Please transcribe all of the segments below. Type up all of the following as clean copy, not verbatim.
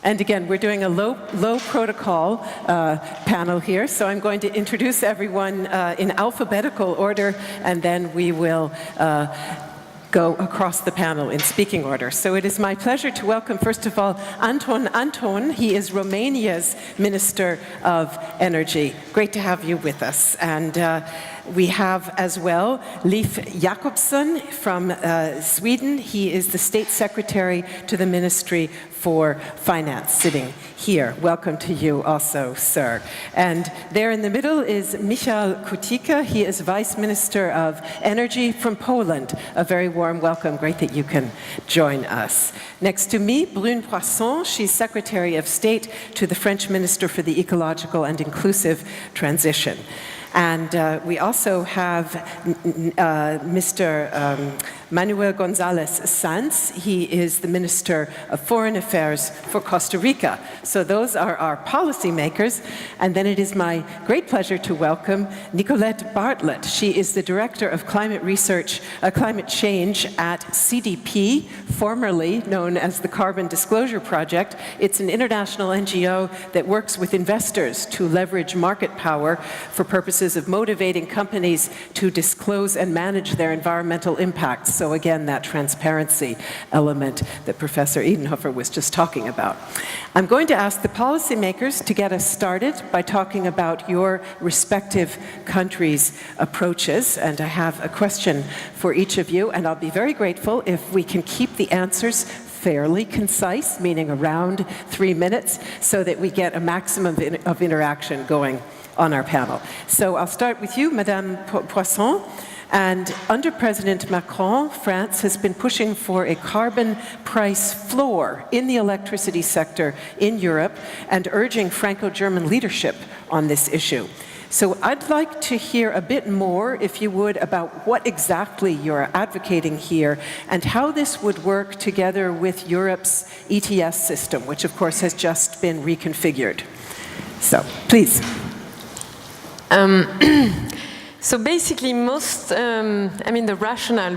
And again, we're doing a low protocol panel here, so I'm going to introduce everyone in alphabetical order, and then we will go across the panel in speaking order. So it is my pleasure to welcome, first of all, Anton Anton. He is Romania's Minister of Energy. Great to have you with us. And we have as well Leif Jakobsson from Sweden. He is the State Secretary to the Ministry for Finance, sitting here. Welcome to you also, sir. And there in the middle is Michal Kurtyka. He is Vice Minister of Energy from Poland. A very warm welcome. Great that you can join us. Next to me, Brune Poisson. She's Secretary of State to the French Minister for the Ecological and Inclusive Transition. And we also have Mr. Manuel González Sanz. He is the Minister of Foreign Affairs for Costa Rica. So those are our policymakers. And then it is my great pleasure to welcome Nicolette Bartlett. She is the Director of Climate Research, Climate Change at CDP, formerly known as the Carbon Disclosure Project. It's an international NGO that works with investors to leverage market power for purposes of motivating companies to disclose and manage their environmental impacts. So again, that transparency element that Professor Edenhofer was just talking about. I'm going to ask the policymakers to get us started by talking about your respective countries' approaches. And I have a question for each of you, and I'll be very grateful if we can keep the answers fairly concise, meaning around 3 minutes, so that we get a maximum of interaction going on our panel. So I'll start with you, Madame Poisson. And under President Macron, France has been pushing for a carbon price floor in the electricity sector in Europe and urging Franco-German leadership on this issue. So I'd like to hear a bit more, if you would, about what exactly you're advocating here and how this would work together with Europe's ETS system, which of course has just been reconfigured. So, please. So basically the rationale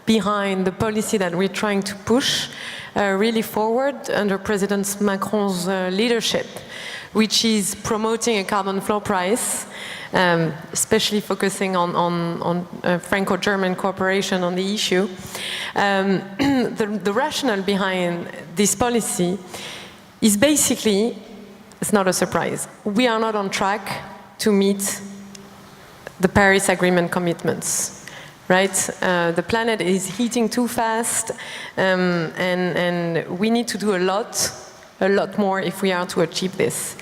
behind the policy that we're trying to push really forward under President Macron's leadership, which is promoting a carbon floor price, especially focusing on Franco-German cooperation on the issue. The rationale behind this policy is basically, it's not a surprise, we are not on track to meet the Paris Agreement commitments, right? The planet is heating too fast, and we need to do a lot more if we are to achieve this.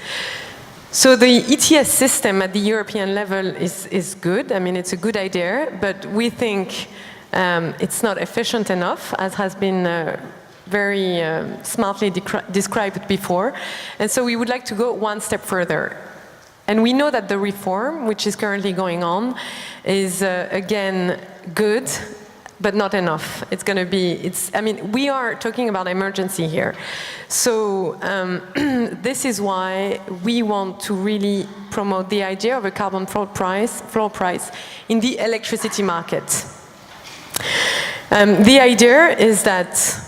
So the ETS system at the European level is good. I mean, it's a good idea, but we think it's not efficient enough, as has been very smartly described before. And so we would like to go one step further. And we know that the reform, which is currently going on, is again good, but not enough. It's going to be, we are talking about emergency here. So this is why we want to really promote the idea of a carbon floor price in the electricity market. The idea is that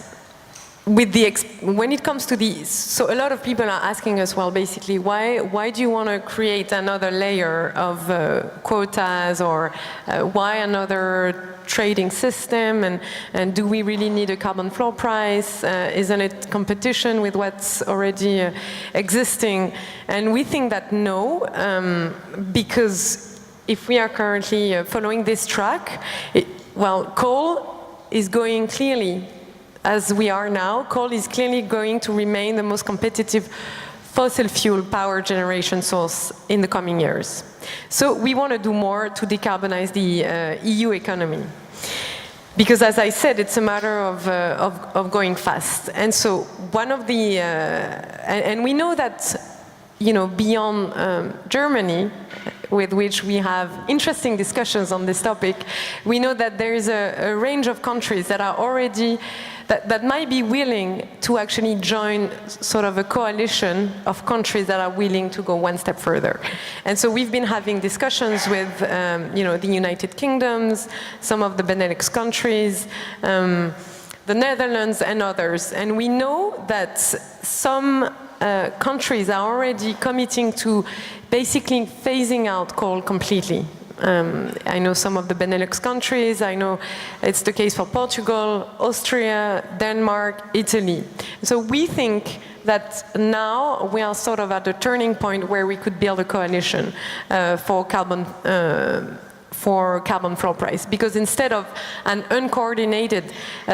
when it comes to so a lot of people are asking us, well, basically, why do you want to create another layer of quotas, or why another trading system, and do we really need a carbon floor price? Isn't it competition with what's already existing? And we think that no, because if we are currently following this track, coal is going clearly, as we are now, coal is clearly going to remain the most competitive fossil fuel power generation source in the coming years. So we want to do more to decarbonize the EU economy. Because as I said, it's a matter of going fast. And so one of the, and we know that, beyond Germany, with which we have interesting discussions on this topic, we know that there is a range of countries that are already, that might be willing to actually join sort of a coalition of countries that are willing to go one step further. And so we've been having discussions with, the United Kingdoms, some of the Benelux countries, the Netherlands and others. And we know that some countries are already committing to basically phasing out coal completely. I know some of the Benelux countries, I know it's the case for Portugal, Austria, Denmark, Italy. So we think that now we are sort of at a turning point where we could build a coalition for carbon floor price, because instead of an uncoordinated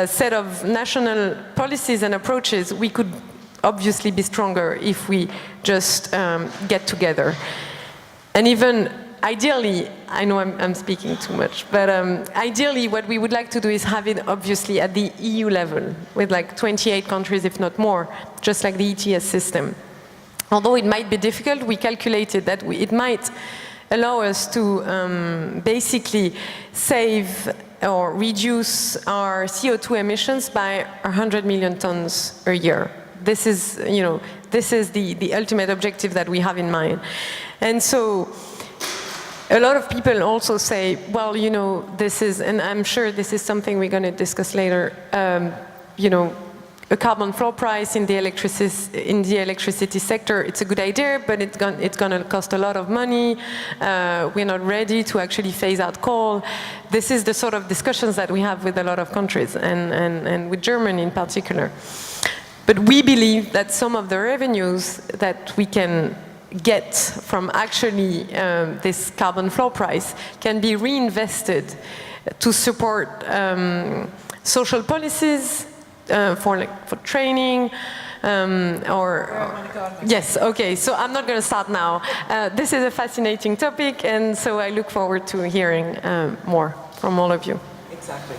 set of national policies and approaches, we could obviously be stronger if we just get together. And even ideally, I know I'm speaking too much, but ideally what we would like to do is have it obviously at the EU level, with like 28 countries, if not more, just like the ETS system. Although it might be difficult, we calculated that it might allow us to basically save or reduce our CO2 emissions by 100 million tons a year. This is, this is the ultimate objective that we have in mind. And so a lot of people also say, well, this is, and I'm sure this is something we're going to discuss later, a carbon floor price in the electricity sector, it's a good idea, but it's going to cost a lot of money. We're not ready to actually phase out coal. This is the sort of discussions that we have with a lot of countries, and with Germany in particular. But we believe that some of the revenues that we can get from actually this carbon floor price can be reinvested to support social policies, for training, yes, okay, so I'm not going to start now. This is a fascinating topic, and so I look forward to hearing more from all of you. Exactly.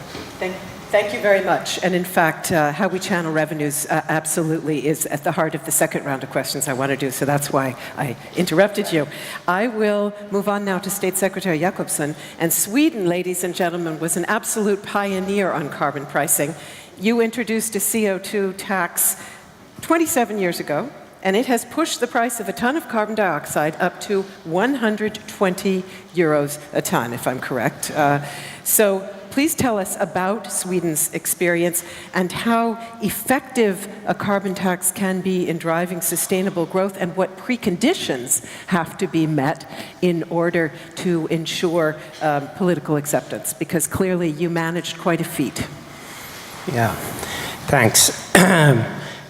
Thank you very much. And in fact, how we channel revenues absolutely is at the heart of the second round of questions I want to do, so that's why I interrupted you. I will move on now to State Secretary Jakobsson. And Sweden, ladies and gentlemen, was an absolute pioneer on carbon pricing. You introduced a CO2 tax 27 years ago, and it has pushed the price of a ton of carbon dioxide up to 120 euros a ton, if I'm correct. So please tell us about Sweden's experience and how effective a carbon tax can be in driving sustainable growth, and what preconditions have to be met in order to ensure political acceptance, because clearly you managed quite a feat. Yeah, thanks.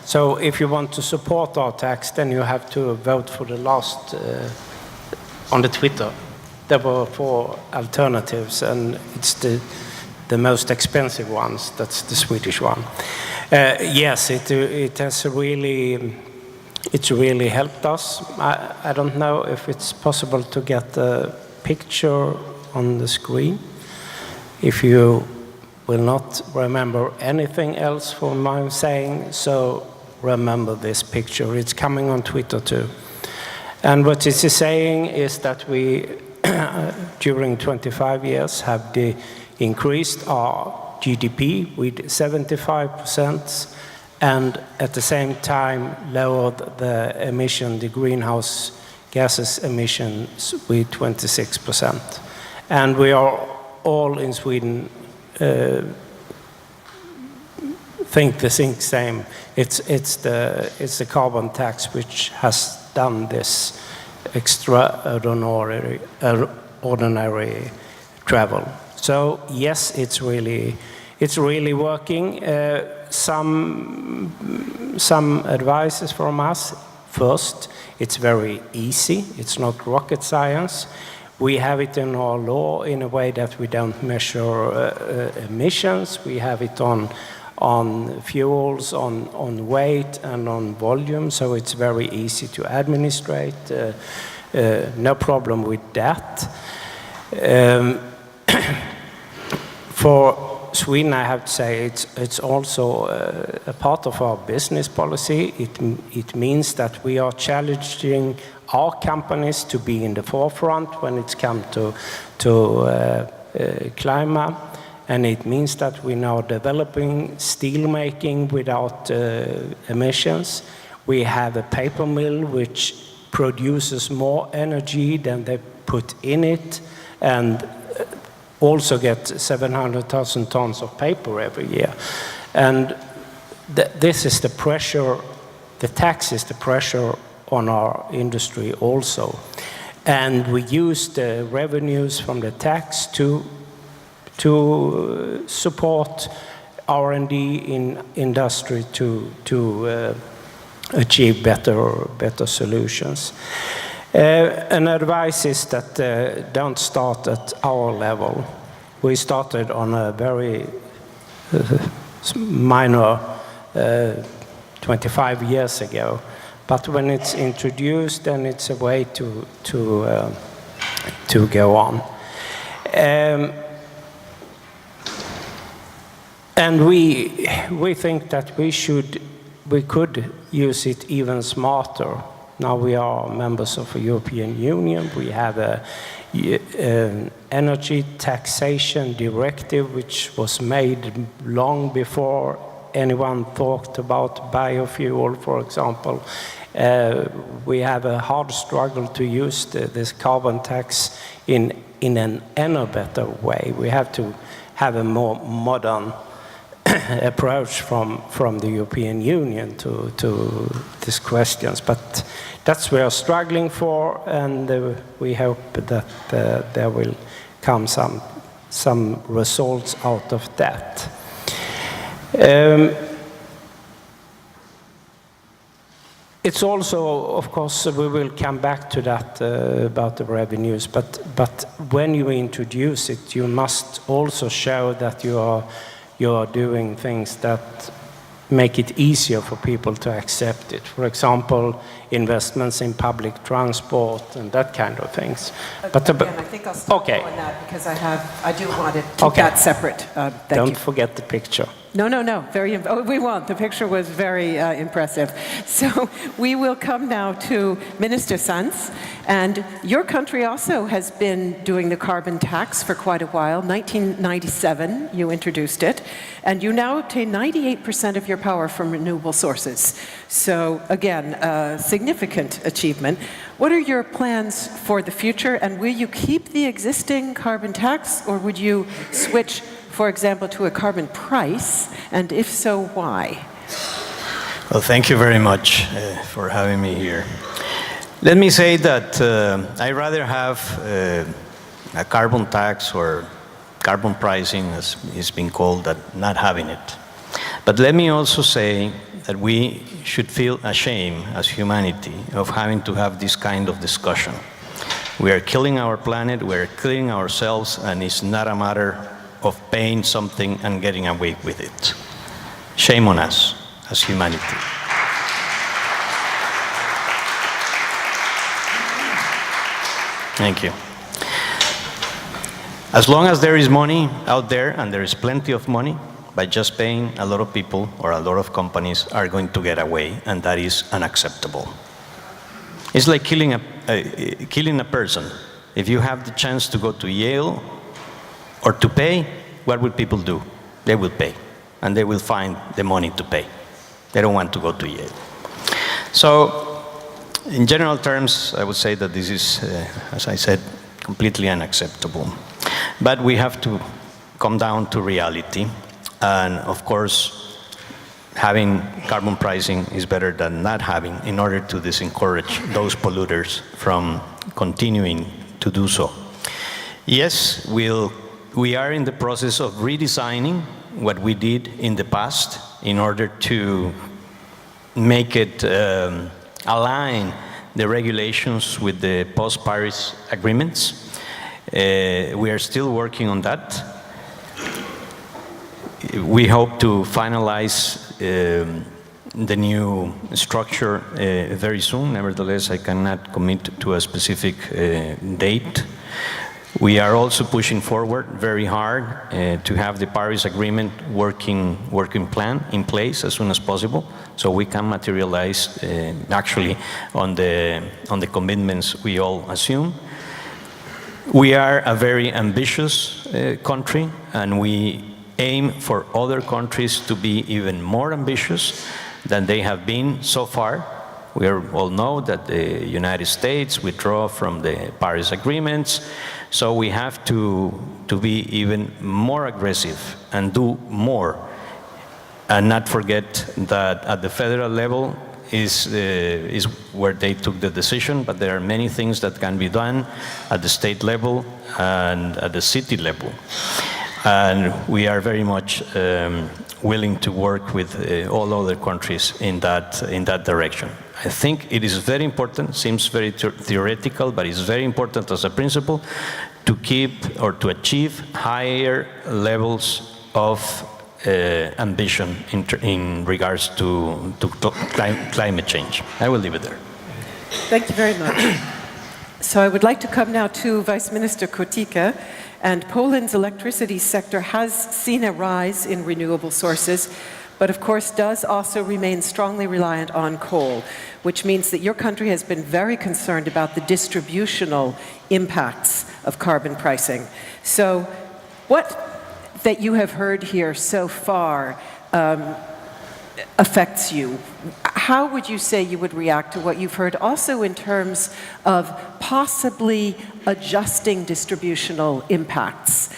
So if you want to support our tax, then you have to vote for the last, on the Twitter. There were 4 alternatives, and it's the most expensive ones. That's the Swedish one. Yes, it has really, it's really helped us. I don't know if it's possible to get a picture on the screen. If you will not remember anything else from what I'm saying, so remember this picture. It's coming on Twitter too. And what it is saying is that we, during 25 years, have increased our GDP with 75%, and at the same time lowered the greenhouse gases emissions with 26%. And we are all in Sweden think the same. It's the carbon tax which has done this extraordinary travel. So yes, it's really working. Some advices from us. First, it's very easy. It's not rocket science. We have it in our law in a way that we don't measure emissions. We have it on fuels, on weight, and on volume, so it's very easy to administrate. No problem with that. For Sweden, I have to say, it's also a part of our business policy. It means that we are challenging our companies to be in the forefront when it comes to climate, and it means that we're now developing steel making without emissions. We have a paper mill which produces more energy than they put in it, and also get 700,000 tons of paper every year. And this is the pressure, the tax is the pressure on our industry also. And we use the revenues from the tax to support R&D in industry to achieve better solutions. An advice is that don't start at our level. We started on a very minor 25 years ago, but when it's introduced, then it's a way to go on. And we think that we could use it even smarter. Now we are members of the European Union. We have an energy taxation directive which was made long before anyone thought about biofuel, for example. We have a hard struggle to use this carbon tax in a better way. We have to have a more modern approach from the European Union to these questions, but that's what we are struggling for, and we hope that there will come some results out of that. It's also, of course, we will come back to that about the revenues, but when you introduce it, you must also show that you are doing things that make it easier for people to accept it. For example, investments in public transport and that kind of things. But again, I think I'll stop on that because I do want to keep that separate. Don't forget the picture. No. We won't. The picture was very impressive. So we will come now to Minister Sanz. And your country also has been doing the carbon tax for quite a while. 1997, you introduced it. And you now obtain 98% of your power from renewable sources. So again, a significant achievement. What are your plans for the future? And will you keep the existing carbon tax, or would you switch, for example, to a carbon price, and if so, why? Well, thank you very much for having me here. Let me say that I'd rather have a carbon tax or carbon pricing, as it's been called, than not having it. But let me also say that we should feel ashamed as humanity of having to have this kind of discussion. We are killing our planet, we are killing ourselves, and it's not a matter of paying something and getting away with it. Shame on us as humanity. Thank you. As long as there is money out there, and there is plenty of money, by just paying, a lot of people or a lot of companies are going to get away, and that is unacceptable. It's like killing a person. If you have the chance to go to Yale or to pay, what will people do? They will pay, and they will find the money to pay. They don't want to go to Yale. So, in general terms, I would say that this is, as I said, completely unacceptable. But we have to come down to reality, and of course, having carbon pricing is better than not having, in order to discourage those polluters from continuing to do so. Yes, we are in the process of redesigning what we did in the past in order to make it align the regulations with the post-Paris agreements. We are still working on that. We hope to finalize the new structure very soon. Nevertheless, I cannot commit to a specific date. We are also pushing forward very hard to have the Paris Agreement working plan in place as soon as possible, so we can materialize actually on the commitments we all assume. We are a very ambitious country, and we aim for other countries to be even more ambitious than they have been so far. We all know that the United States withdraw from the Paris agreements, so we have to be even more aggressive and do more and not forget that at the federal level is where they took the decision, but there are many things that can be done at the state level and at the city level. And we are very much willing to work with all other countries in that direction. I think it is very important, seems very theoretical, but it's very important as a principle to keep or to achieve higher levels of ambition in regards to climate change. I will leave it there. Thank you very much. So I would like to come now to Vice Minister Kurtyka. And Poland's electricity sector has seen a rise in renewable sources, but of course does also remain strongly reliant on coal, which means that your country has been very concerned about the distributional impacts of carbon pricing. So what that you have heard here so far affects you? How would you say you would react to what you've heard, also in terms of possibly adjusting distributional impacts?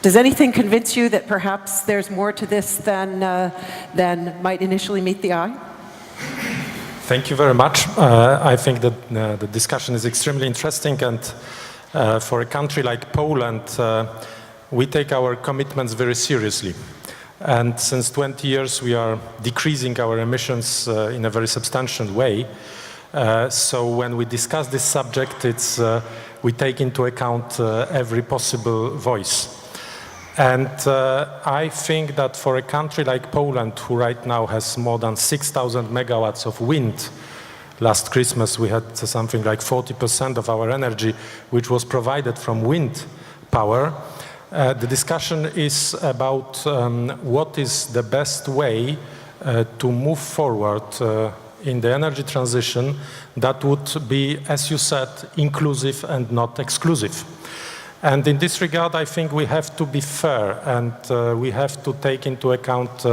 Does anything convince you that perhaps there's more to this than might initially meet the eye? Thank you very much. I think that the discussion is extremely interesting, and for a country like Poland, we take our commitments very seriously. And since 20 years, we are decreasing our emissions in a very substantial way. So when we discuss this subject, we take into account every possible voice. And I think that for a country like Poland, who right now has more than 6,000 megawatts of wind, last Christmas we had something like 40% of our energy which was provided from wind power. The discussion is about what is the best way to move forward in the energy transition that would be, as you said, inclusive and not exclusive. And in this regard, I think we have to be fair, and we have to take into account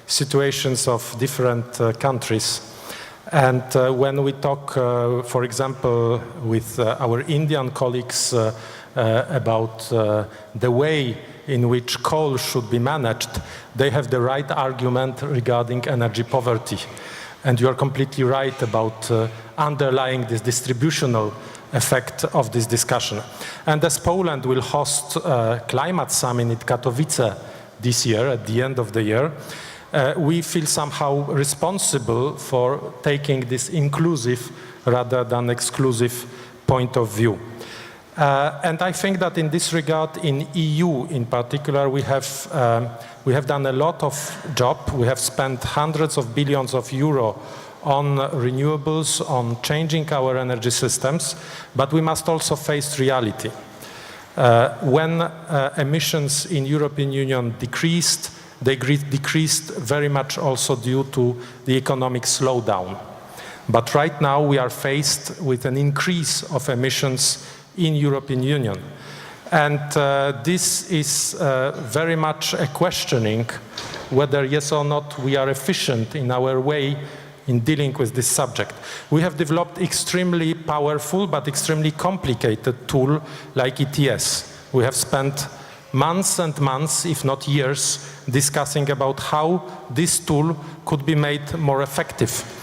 situations of different countries. And when we talk, for example, with our Indian colleagues about the way in which coal should be managed, they have the right argument regarding energy poverty. And you are completely right about underlying this distributional effect of this discussion. And as Poland will host a climate summit in Katowice this year, at the end of the year, we feel somehow responsible for taking this inclusive rather than exclusive point of view. And I think that in this regard, in EU in particular, we have done a lot of job. We have spent hundreds of billions of euro on renewables, on changing our energy systems, but we must also face reality. When emissions in European Union decreased, they decreased very much also due to the economic slowdown. But right now we are faced with an increase of emissions in European Union. And this is very much a questioning whether yes or not we are efficient in our way in dealing with this subject. We have developed extremely powerful but extremely complicated tool like ETS. We have spent months and months, if not years, discussing about how this tool could be made more effective.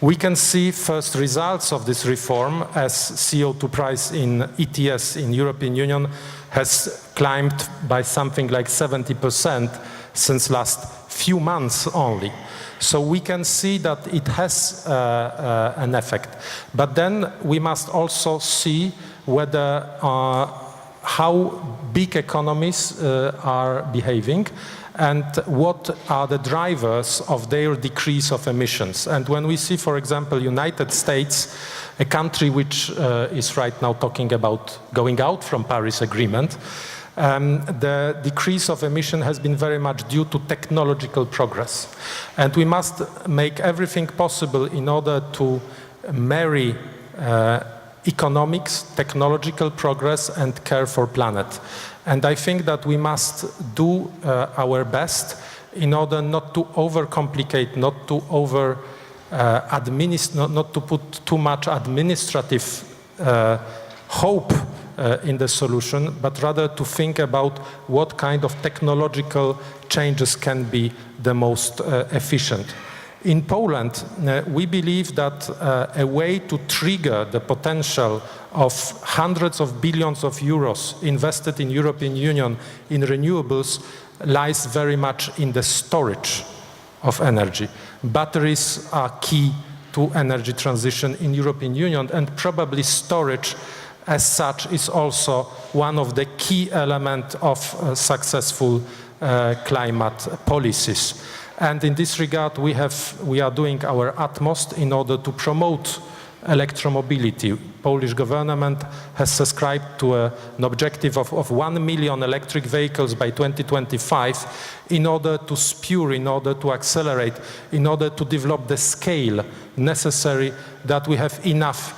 We can see first results of this reform as CO2 price in ETS in European Union has climbed by something like 70% since last few months only. So we can see that it has an effect. But then we must also see whether how big economies are behaving and what are the drivers of their decrease of emissions. And when we see, for example, United States, a country which is right now talking about going out from Paris Agreement, the decrease of emission has been very much due to technological progress. And we must make everything possible in order to marry economics, technological progress, and care for planet. And I think that we must do our best in order not to overcomplicate, not to not to put too much administrative hope in the solution, but rather to think about what kind of technological changes can be the most efficient. In Poland, we believe that a way to trigger the potential of hundreds of billions of euros invested in European Union in renewables lies very much in the storage of energy. Batteries are key to energy transition in European Union, and probably storage as such is also one of the key elements of successful climate policies. And in this regard, we are doing our utmost in order to promote electromobility. Polish government has subscribed to an objective of 1 million electric vehicles by 2025 in order to spur, in order to accelerate, in order to develop the scale necessary that we have enough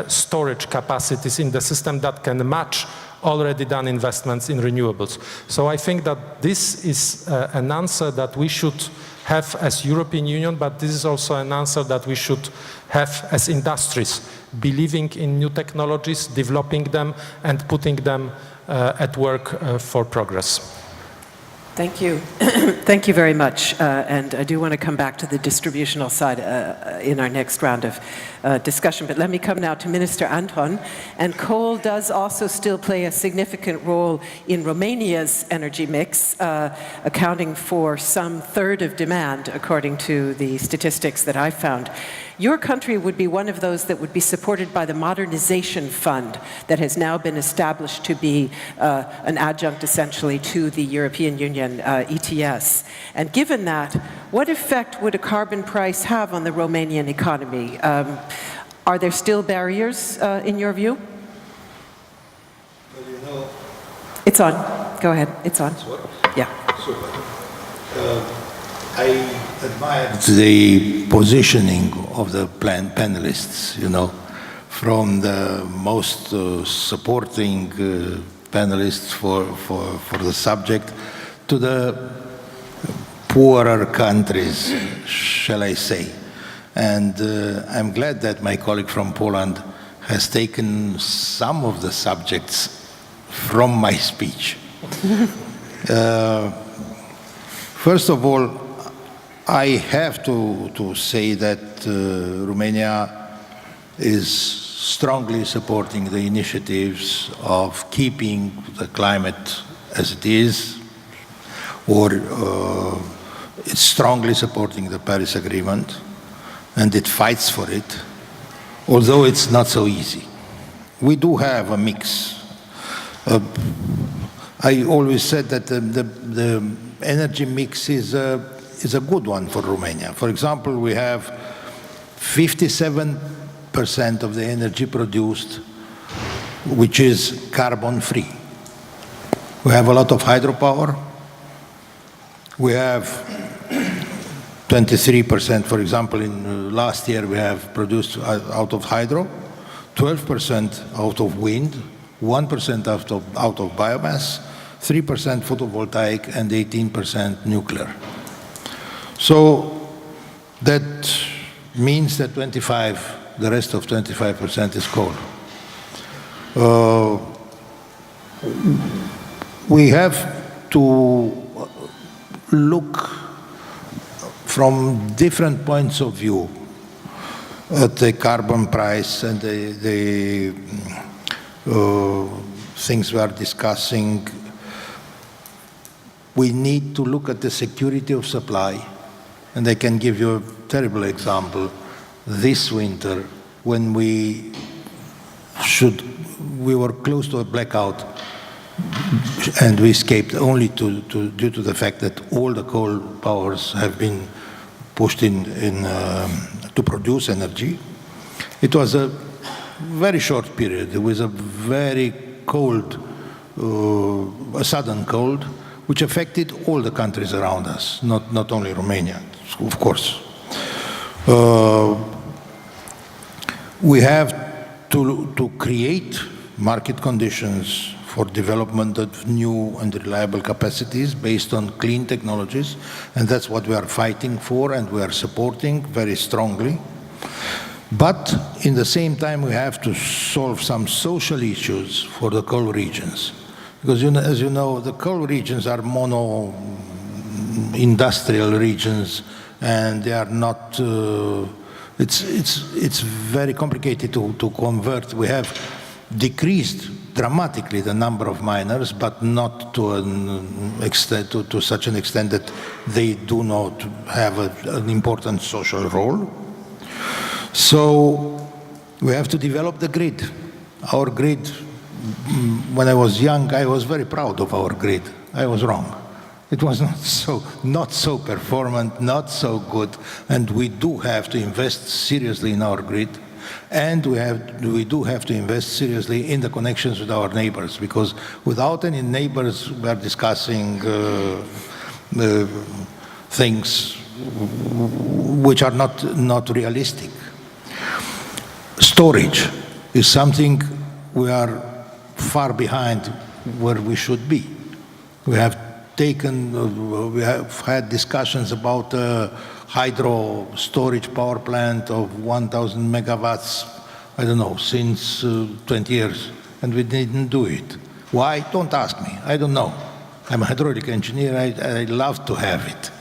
storage capacities in the system that can match already done investments in renewables. So I think that this is an answer that we should have as European Union, but this is also an answer that we should have as industries, believing in new technologies, developing them, and putting them at work for progress. Thank you. Thank you very much. And I do want to come back to the distributional side in our next round of discussion. But let me come now to Minister Anton. And coal does also still play a significant role in Romania's energy mix, accounting for some third of demand, according to the statistics that I found. Your country would be one of those that would be supported by the Modernization Fund that has now been established to be an adjunct, essentially, to the European Union ETS. And given that, what effect would a carbon price have on the Romanian economy? Are there still barriers, in your view? Well, you know, it's on. Go ahead. It's on. Yeah. I admired the positioning of the panelists, you know, from the most supporting panelists for the subject to the poorer countries, shall I say. And I'm glad that my colleague from Poland has taken some of the subjects from my speech. First of all, I have to say that Romania is strongly supporting the initiatives of keeping the climate as it is, or it's strongly supporting the Paris Agreement, and it fights for it, although it's not so easy. We do have a mix. I always said that the energy mix is a good one for Romania. For example, we have 57% of the energy produced which is carbon-free. We have a lot of hydropower. We have 23%, for example, in last year we have produced out of hydro, 12% out of wind, 1% out of biomass, 3% photovoltaic, and 18% nuclear. So that means that the rest of 25% is coal. We have to look from different points of view at the carbon price and the things we are discussing. We need to look at the security of supply. And I can give you a terrible example. This winter, when we were close to a blackout, and we escaped only due to the fact that all the coal powers have been pushed in to produce energy. It was a very short period. It was a very cold, a sudden cold, which affected all the countries around us, not only Romania, of course. We have to create market conditions for development of new and reliable capacities based on clean technologies, and that's what we are fighting for and we are supporting very strongly. But in the same time, we have to solve some social issues for the coal regions. Because as you know, the coal regions are mono-industrial regions, and they are not, it's very complicated to convert. We have decreased dramatically the number of miners, but not to an extent, to such an extent that they do not have an important social role. So we have to develop the grid. Our grid, when I was young, I was very proud of our grid. I was wrong. It was not so performant, not so good, and we do have to invest seriously in our grid. And we do have to invest seriously in the connections with our neighbors, because without any neighbors, we are discussing things which are not realistic. Storage is something we are far behind where we should be. We have had discussions about hydro storage power plant of 1,000 megawatts, I don't know, since 20 years, and we didn't do it. Why? Don't ask me. I don't know. I'm a hydraulic engineer. I love to have it.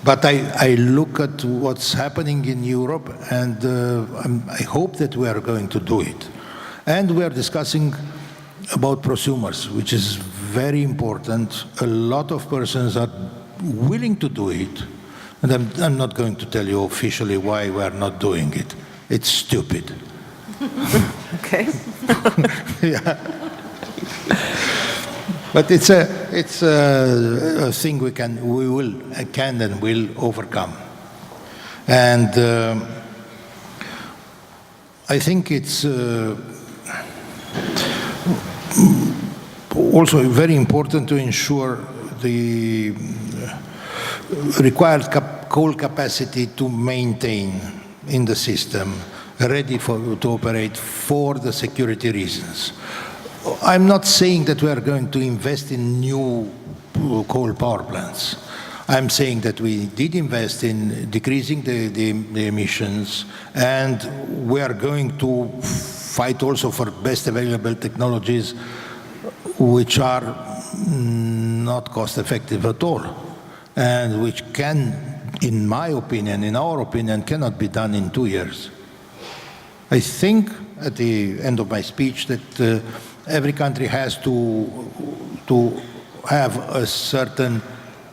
But I look at what's happening in Europe, and I hope that we are going to do it. And we are discussing about prosumers, which is very important. A lot of persons are willing to do it. And I'm not going to tell you officially why we are not doing it. It's stupid. Okay. Yeah. But it's a thing we can and will overcome. And I think it's also very important to ensure the required coal capacity to maintain in the system, ready to operate for the security reasons. I'm not saying that we are going to invest in new coal power plants. I'm saying that we did invest in decreasing the emissions, and we are going to fight also for best available technologies which are not cost effective at all, and which can, in my opinion, in our opinion, cannot be done in 2 years. I think at the end of my speech that every country has to have a certain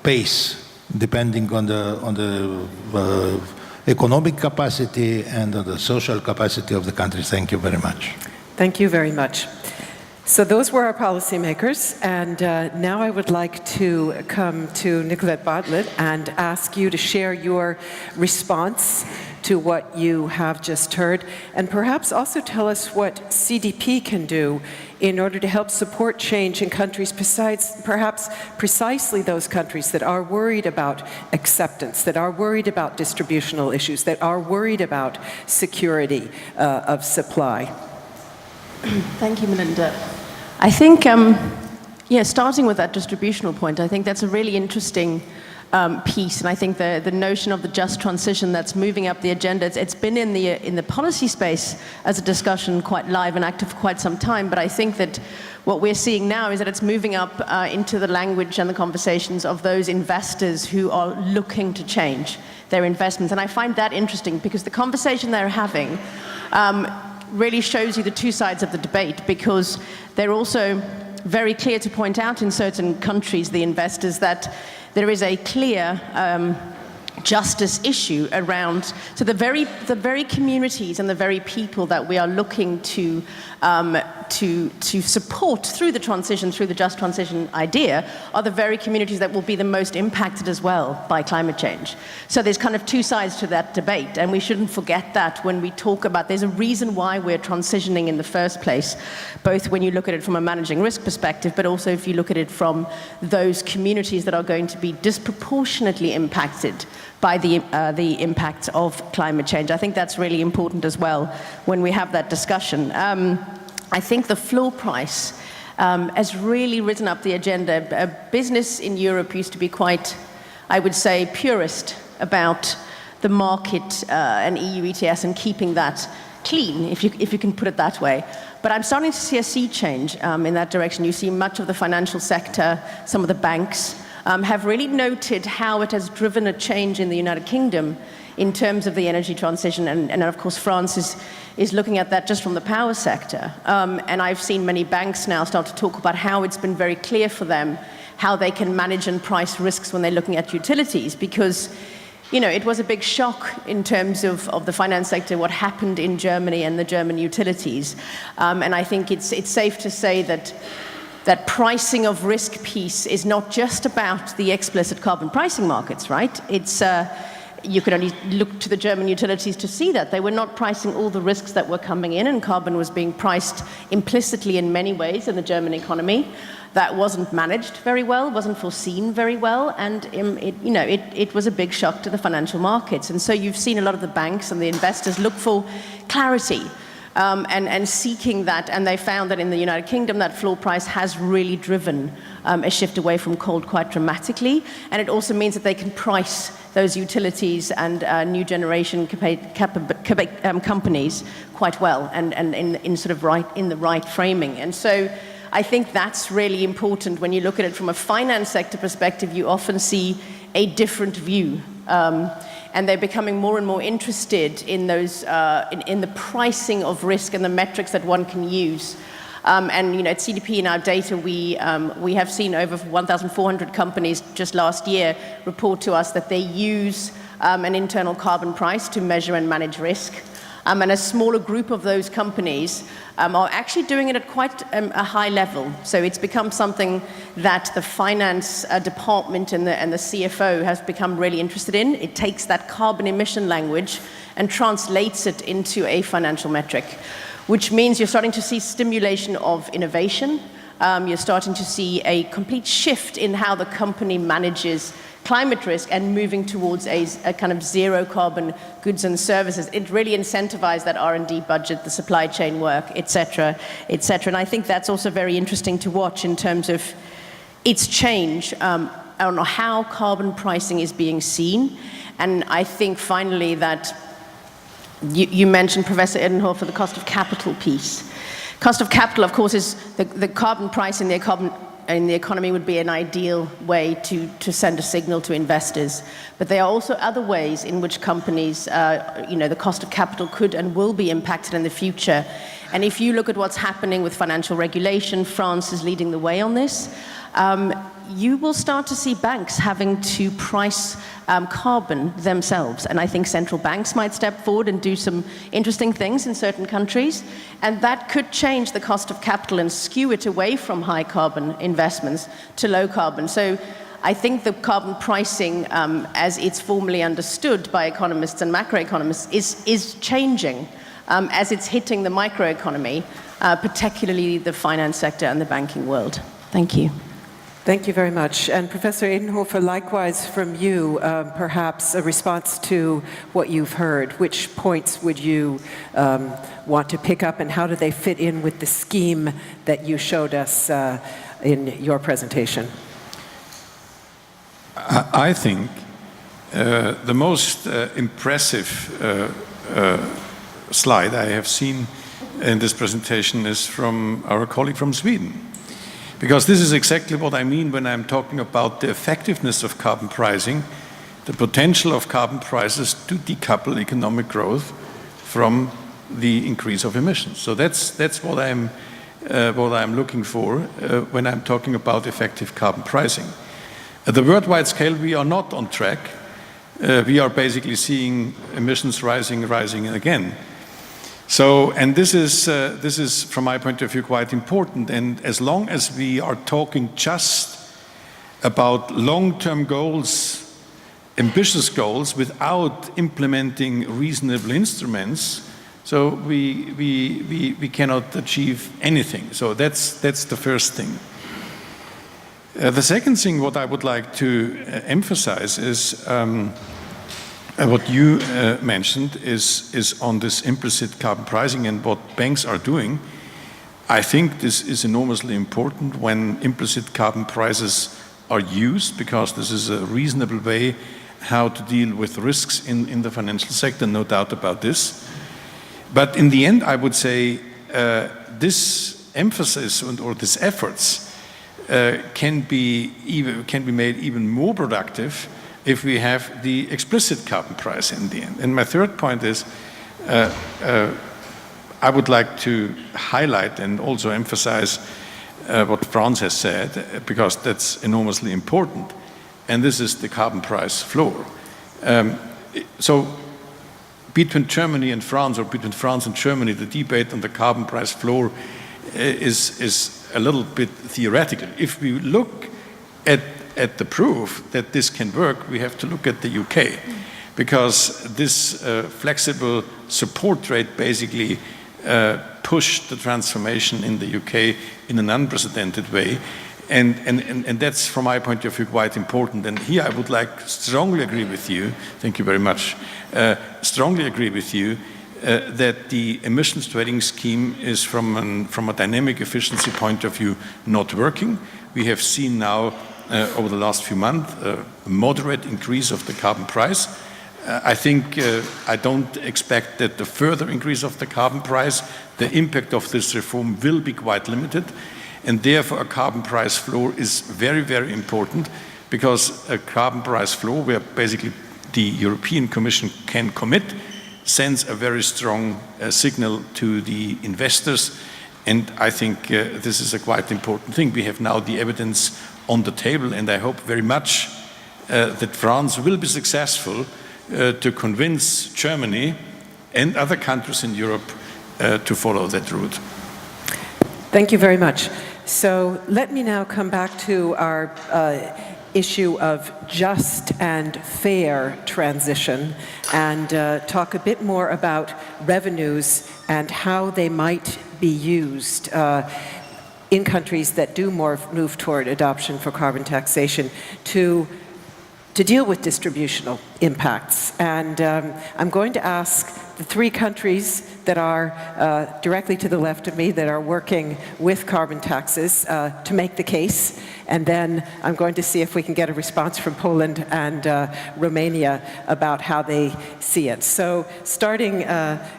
pace depending on the economic capacity and on the social capacity of the country. Thank you very much. Thank you very much. So those were our policymakers, and now I would like to come to Nicolette Bartlett and ask you to share your response to what you have just heard, and perhaps also tell us what CDP can do in order to help support change in countries besides perhaps precisely those countries that are worried about acceptance, that are worried about distributional issues, that are worried about security of supply. Thank you, Melinda. I think, starting with that distributional point, I think that's a really interesting piece, and I think the notion of the just transition that's moving up the agenda, it's been in the policy space as a discussion quite live and active for quite some time, but I think that what we're seeing now is that it's moving up into the language and the conversations of those investors who are looking to change their investments, and I find that interesting because the conversation they're having really shows you the two sides of the debate, because they're also very clear to point out in certain countries, the investors, that there is a clear justice issue around, so the very communities and the very people that we are looking to support through the transition, through the just transition idea, are the very communities that will be the most impacted as well by climate change. So there's kind of two sides to that debate, and we shouldn't forget that when we talk about, there's a reason why we're transitioning in the first place, both when you look at it from a managing risk perspective, but also if you look at it from those communities that are going to be disproportionately impacted by the impact of climate change. I think that's really important as well when we have that discussion. I think the floor price has really risen up the agenda. Business in Europe used to be quite, I would say, purist about the market and EU ETS and keeping that clean, if you can put it that way. But I'm starting to see a sea change in that direction. You see much of the financial sector, some of the banks, have really noted how it has driven a change in the United Kingdom in terms of the energy transition, and of course France is looking at that just from the power sector. And I've seen many banks now start to talk about how it's been very clear for them how they can manage and price risks when they're looking at utilities, because it was a big shock in terms of the finance sector, what happened in Germany and the German utilities. And I think it's safe to say that pricing of risk piece is not just about the explicit carbon pricing markets, right? It's you could only look to the German utilities to see that. They were not pricing all the risks that were coming in, and carbon was being priced implicitly in many ways in the German economy. That wasn't managed very well, wasn't foreseen very well, and it was a big shock to the financial markets. And so you've seen a lot of the banks and the investors look for clarity and seeking that, and they found that in the United Kingdom that floor price has really driven a shift away from coal quite dramatically, and it also means that they can price those utilities and new generation companies quite well and in sort of in the right framing. And so I think that's really important. When you look at it from a finance sector perspective, you often see a different view. And they're becoming more and more interested in those, in the pricing of risk and the metrics that one can use. And at CDP in our data, we have seen over 1,400 companies just last year report to us that they use an internal carbon price to measure and manage risk. And a smaller group of those companies are actually doing it at quite a high level. So it's become something that the finance department and the CFO has become really interested in. It takes that carbon emission language and translates it into a financial metric, which means you're starting to see stimulation of innovation. You're starting to see a complete shift in how the company manages climate risk and moving towards a kind of zero carbon goods and services. It really incentivized that R&D budget, the supply chain work, et cetera, et cetera. And I think that's also very interesting to watch in terms of its change on how carbon pricing is being seen. And I think finally that you mentioned, Professor Edenhofer, the cost of capital piece. Cost of capital, of course, is the carbon price in the economy would be an ideal way to send a signal to investors. But there are also other ways in which companies, the cost of capital could and will be impacted in the future. And if you look at what's happening with financial regulation, France is leading the way on this. You will start to see banks having to price carbon themselves. And I think central banks might step forward and do some interesting things in certain countries. And that could change the cost of capital and skew it away from high carbon investments to low carbon. So I think the carbon pricing, as it's formally understood by economists and macroeconomists, is changing as it's hitting the microeconomy, particularly the finance sector and the banking world. Thank you. Thank you very much. And Professor Edenhofer, likewise from you, perhaps a response to what you've heard. Which points would you want to pick up, and how do they fit in with the scheme that you showed us in your presentation? I think the most impressive slide I have seen in this presentation is from our colleague from Sweden. Because this is exactly what I mean when I'm talking about the effectiveness of carbon pricing, the potential of carbon prices to decouple economic growth from the increase of emissions. So that's what I'm looking for when I'm talking about effective carbon pricing. At the worldwide scale, we are not on track. We are basically seeing emissions rising again. So, and this is, from my point of view, quite important. And as long as we are talking just about long-term goals, ambitious goals, without implementing reasonable instruments, so we cannot achieve anything. So that's the first thing. The second thing, what I would like to emphasize is what you mentioned is on this implicit carbon pricing and what banks are doing. I think this is enormously important when implicit carbon prices are used, because this is a reasonable way how to deal with risks in the financial sector, no doubt about this. But in the end, I would say this emphasis or these efforts can be made even more productive if we have the explicit carbon price in the end. And my third point is, I would like to highlight and also emphasize what Franz has said, because that's enormously important, and this is the carbon price floor. So between Germany and France, or between France and Germany, the debate on the carbon price floor is a little bit theoretical. If we look at the proof that this can work, we have to look at the UK, because this flexible support rate basically pushed the transformation in the UK in an unprecedented way. And that's, from my point of view, quite important. And here I would like to strongly agree with you, thank you very much, strongly agree with you that the emissions trading scheme is, from a dynamic efficiency point of view, not working. We have seen now, over the last few months, a moderate increase of the carbon price. I think I don't expect that the further increase of the carbon price, the impact of this reform will be quite limited. And therefore, a carbon price floor is very, very important, because a carbon price floor, where basically the European Commission can commit, sends a very strong signal to the investors. And I think this is a quite important thing. We have now the evidence on the table, and I hope very much that France will be successful to convince Germany and other countries in Europe to follow that route. Thank you very much. So let me now come back to our issue of just and fair transition, and talk a bit more about revenues and how they might be used in countries that do move toward adoption for carbon taxation to deal with distributional impacts. And I'm going to ask the three countries that are directly to the left of me that are working with carbon taxes to make the case. And then I'm going to see if we can get a response from Poland and Romania about how they see it. So starting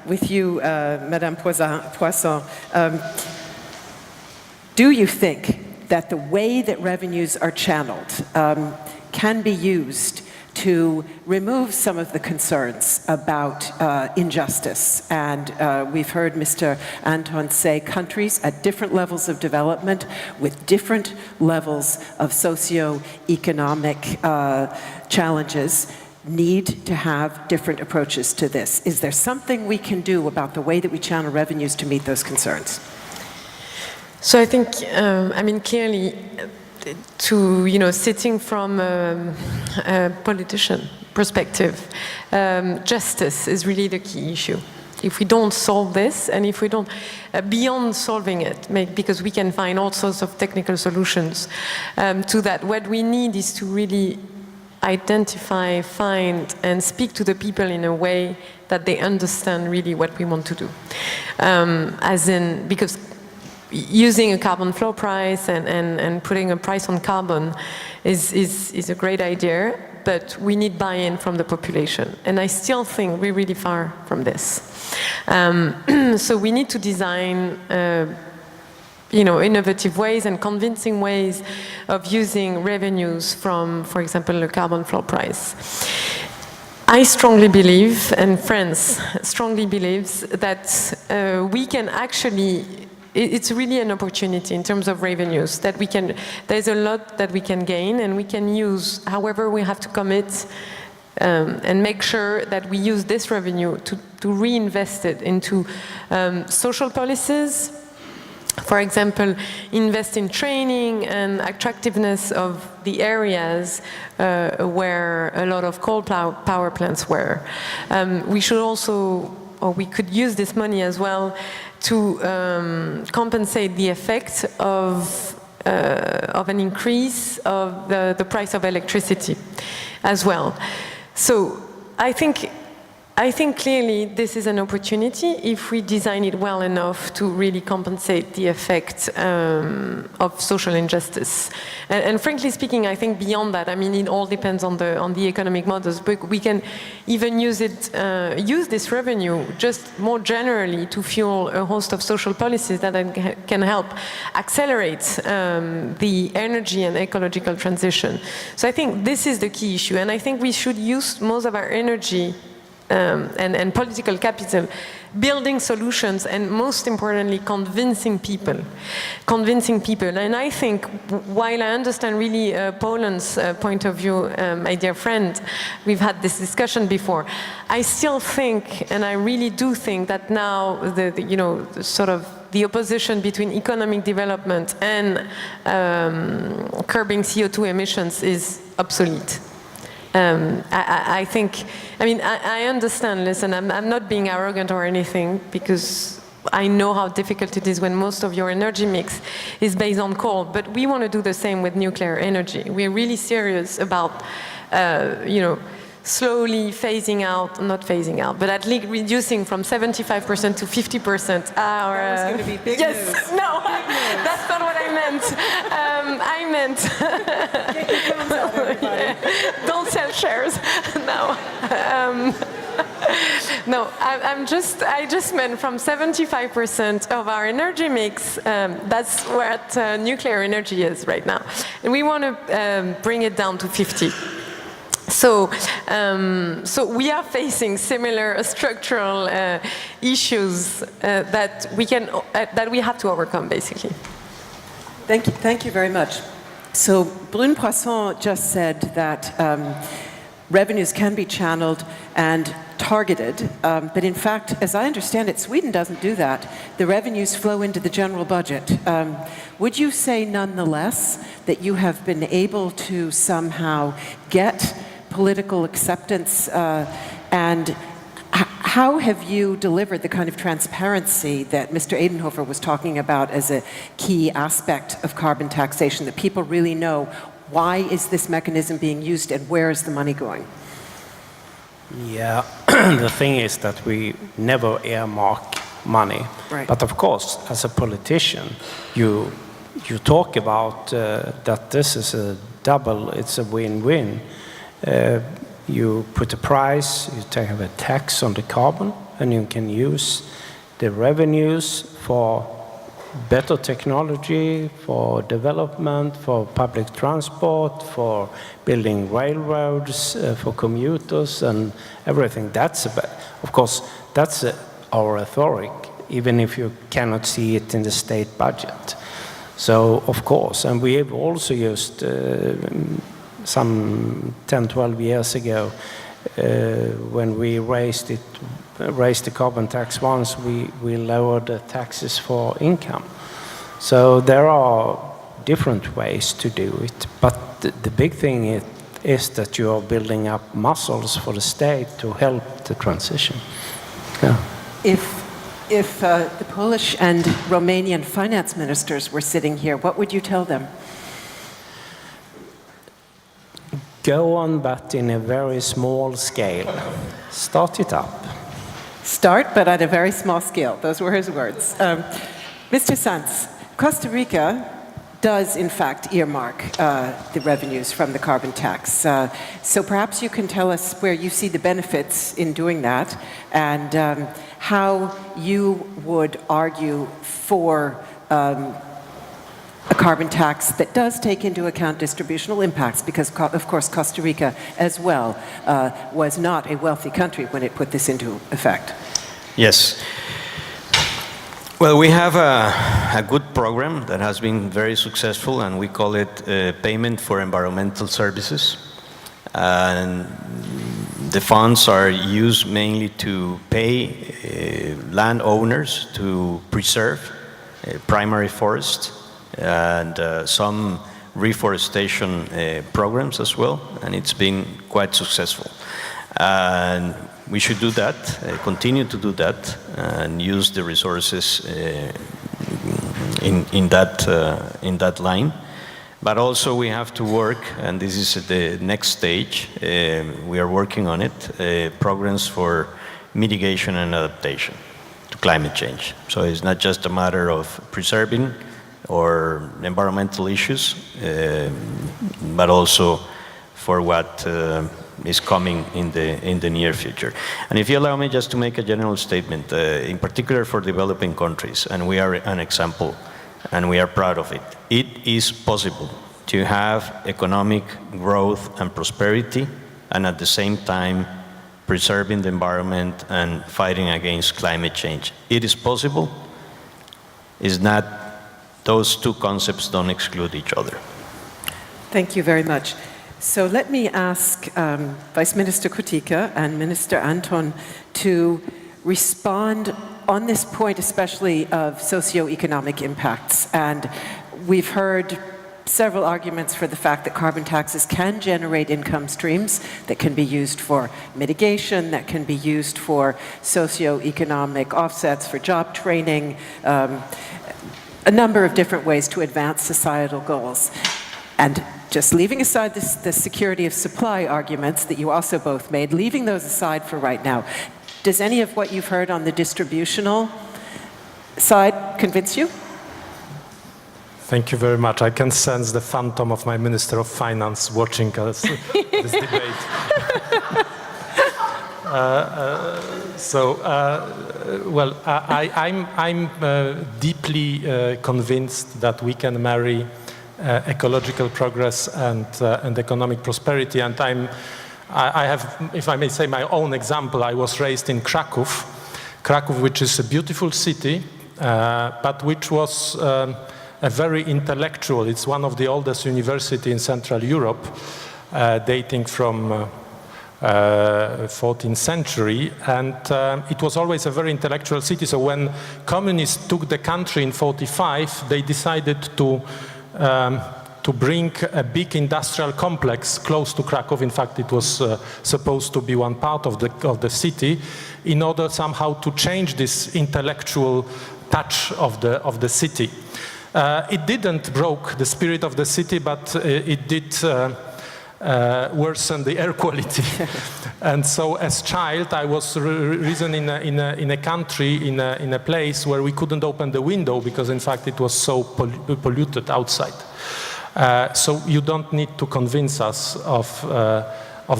with you, Madame Poisson, do you think that the way that revenues are channeled can be used to remove some of the concerns about injustice? And we've heard Mr. Anton say countries at different levels of development with different levels of socioeconomic challenges need to have different approaches to this. Is there something we can do about the way that we channel revenues to meet those concerns? So I think, clearly, sitting from a politician perspective, justice is really the key issue. If we don't solve this, and if we don't, beyond solving it, because we can find all sorts of technical solutions to that, what we need is to really identify, find, and speak to the people in a way that they understand really what we want to do. Because using a carbon floor price and putting a price on carbon is a great idea, but we need buy-in from the population. And I still think we're really far from this. So we need to design innovative ways and convincing ways of using revenues from, for example, a carbon floor price. I strongly believe, and France strongly believes, that we can actually, it's really an opportunity in terms of revenues, that there's a lot that we can gain, and we can use, however we have to commit and make sure that we use this revenue to reinvest it into social policies. For example, invest in training and attractiveness of the areas where a lot of coal power plants were. We should also, or we could use this money as well to compensate the effect of an increase of the price of electricity as well. So I think I think clearly this is an opportunity if we design it well enough to really compensate the effect of social injustice. And frankly speaking, I think beyond that, I mean, it all depends on the economic models, but we can even use this revenue just more generally to fuel a host of social policies that can help accelerate the energy and ecological transition. So I think this is the key issue, and I think we should use most of our energy and political capital, building solutions, and most importantly, convincing people. And I think, while I understand really Poland's point of view, my dear friend, we've had this discussion before, I still think, and I really do think, that now the opposition between economic development and curbing CO2 emissions is obsolete. I think, I mean, I understand, listen, I'm not being arrogant or anything, because I know how difficult it is when most of your energy mix is based on coal, but we want to do the same with nuclear energy. We're really serious about, slowly phasing out, not phasing out, but at least reducing from 75% to 50% our... That was going to be big yes, news. no, that's not what I meant. I meant... Get your phones out, everybody. Yeah, don't sell shares. No. No, I just meant from 75% of our energy mix, that's what nuclear energy is right now. And we want to bring it down to 50. So we are facing similar structural issues that we have to overcome, basically. Thank you very much. So Brune Poisson just said that revenues can be channeled and targeted, but in fact, as I understand it, Sweden doesn't do that. The revenues flow into the general budget. Would you say, nonetheless, that you have been able to somehow get political acceptance, and how have you delivered the kind of transparency that Mr. Edenhofer was talking about as a key aspect of carbon taxation, that people really know why is this mechanism being used and where is the money going? Yeah, the thing is that we never earmark money. Right. But of course, as a politician, you talk about that this is a double, it's a win-win. You put a price, you have a tax on the carbon, and you can use the revenues for better technology, for development, for public transport, for building railroads, for commuters and everything. Of course, that's our rhetoric, even if you cannot see it in the state budget. So, of course, and we have also used some 10, 12 years ago, when we raised the carbon tax once, we lowered the taxes for income. So there are different ways to do it, but the big thing is that you are building up muscles for the state to help the transition. Yeah. If the Polish and Romanian finance ministers were sitting here, what would you tell them? Go on, but in a very small scale. Start it up. Start, but at a very small scale. Those were his words. Mr. Sanz, Costa Rica does, in fact, earmark the revenues from the carbon tax. So perhaps you can tell us where you see the benefits in doing that, and how you would argue for a carbon tax that does take into account distributional impacts, because, of course, Costa Rica as well was not a wealthy country when it put this into effect. Yes. Well, we have a good program that has been very successful, and we call it Payment for Environmental Services. And the funds are used mainly to pay landowners to preserve primary forest, and some reforestation programs as well, and it's been quite successful. And we should do that, continue to do that, and use the resources in that line. But also we have to work, and this is the next stage, we are working on it, programs for mitigation and adaptation to climate change. So it's not just a matter of preserving or environmental issues, but also for what is coming in the near future. And if you allow me just to make a general statement, in particular for developing countries, and we are an example, and we are proud of it, it is possible to have economic growth and prosperity, and at the same time preserving the environment and fighting against climate change. It is possible. It's not, those two concepts don't exclude each other. Thank you very much. So let me ask Vice Minister Kurtyka and Minister Anton to respond on this point, especially of socioeconomic impacts. And we've heard several arguments for the fact that carbon taxes can generate income streams that can be used for mitigation, that can be used for socioeconomic offsets, for job training, a number of different ways to advance societal goals. And just leaving aside the security of supply arguments that you also both made, leaving those aside for right now, does any of what you've heard on the distributional side convince you? Thank you very much. I can sense the phantom of my Minister of Finance watching us this debate. I'm deeply convinced that we can marry ecological progress and economic prosperity. And I have, if I may say, my own example. I was raised in Krakow, which is a beautiful city, but which was a very intellectual. It's one of the oldest universities in Central Europe, dating from 14th century, and it was always a very intellectual city. So when communists took the country in 1945, they decided to bring a big industrial complex close to Krakow. In fact, it was supposed to be one part of the city, in order somehow to change this intellectual touch of the city. It didn't break the spirit of the city, but it did worsen the air quality. And so as a child, I was raised in a country, in a place where we couldn't open the window because in fact it was so polluted outside. So you don't need to convince us of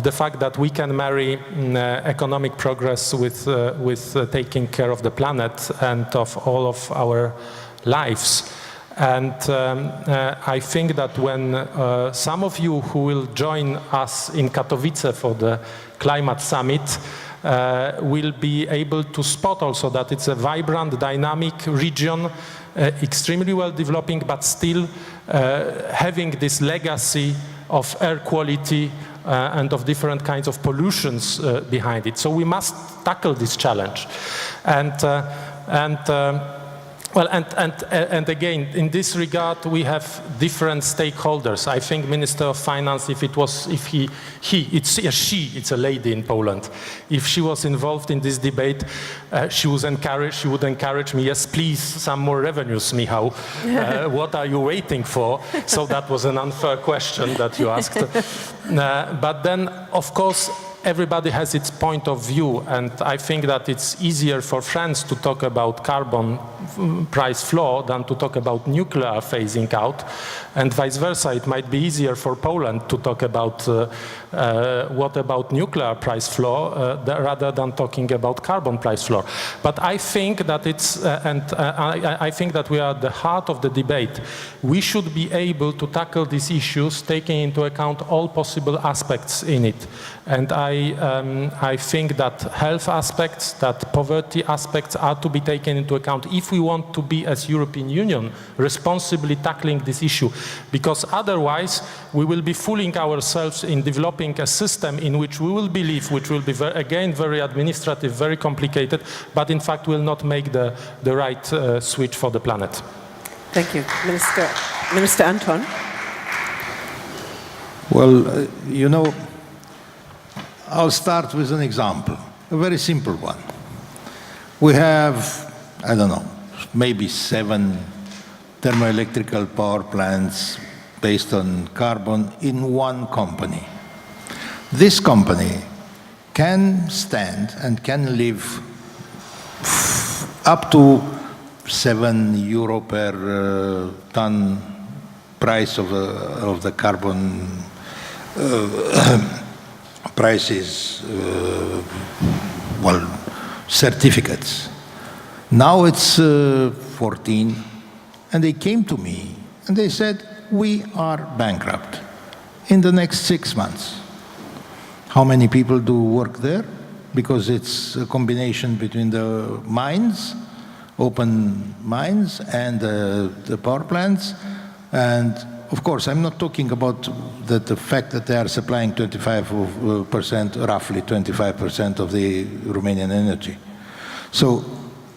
the fact that we can marry economic progress with taking care of the planet and of all of our lives. And I think that when some of you who will join us in Katowice for the climate summit will be able to spot also that it's a vibrant, dynamic region, extremely well developing, but still having this legacy of air quality and of different kinds of pollutions behind it. So we must tackle this challenge. And again, in this regard, we have different stakeholders. I think Minister of Finance, it's a lady in Poland. If she was involved in this debate, she would encourage me, yes, please, some more revenues, Michal. What are you waiting for? So that was an unfair question that you asked. But then, of course, everybody has its point of view, and I think that it's easier for France to talk about carbon price floor than to talk about nuclear phasing out, and vice versa. It might be easier for Poland to talk about what about nuclear price floor rather than talking about carbon price floor. But I think that I think that we are at the heart of the debate. We should be able to tackle these issues, taking into account all possible aspects in it. And I think that health aspects, that poverty aspects are to be taken into account if we want to be, as European Union, responsibly tackling this issue. Because otherwise, we will be fooling ourselves in developing a system in which we will believe, which will be, again, very administrative, very complicated, but in fact will not make the right switch for the planet. Thank you. Minister Anton. Well, you know, I'll start with an example, a very simple one. We have, I don't know, maybe 7 thermoelectrical power plants based on carbon in one company. This company can stand and can live up to €7 per ton price of the carbon prices, certificates. Now it's 14, and they came to me and they said, we are bankrupt in the next 6 months. How many people do work there? Because it's a combination between the mines, open mines, and the power plants. And of course, I'm not talking about the fact that they are supplying 25%, roughly 25% of the Romanian energy. So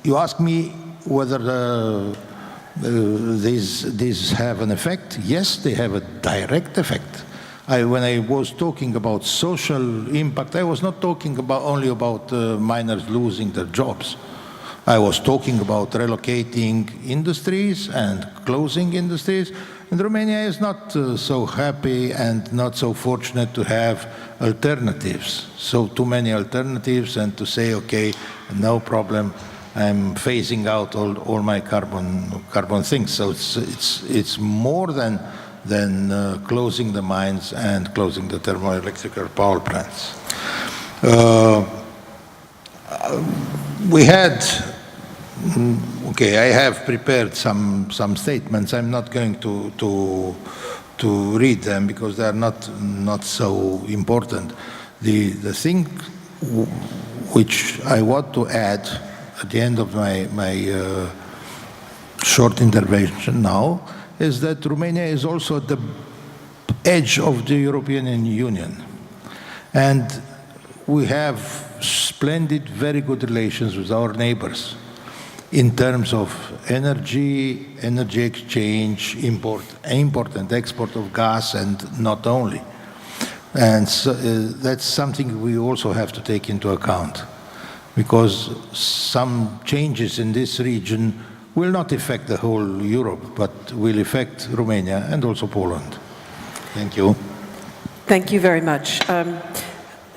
you ask me whether these have an effect. Yes, they have a direct effect. When I was talking about social impact, I was not talking only about miners losing their jobs. I was talking about relocating industries and closing industries. And Romania is not so happy and not so fortunate to have alternatives. So too many alternatives, and to say, okay, no problem, I'm phasing out all my carbon things. So it's more than closing the mines and closing the thermoelectric power plants. We had, okay, I have prepared some statements. I'm not going to read them because they are not so important. The thing which I want to add at the end of my short intervention now is that Romania is also at the edge of the European Union. And we have splendid, very good relations with our neighbors in terms of energy exchange, import and export of gas, and not only. And so, that's something we also have to take into account, because some changes in this region will not affect the whole Europe, but will affect Romania and also Poland. Thank you. Thank you very much.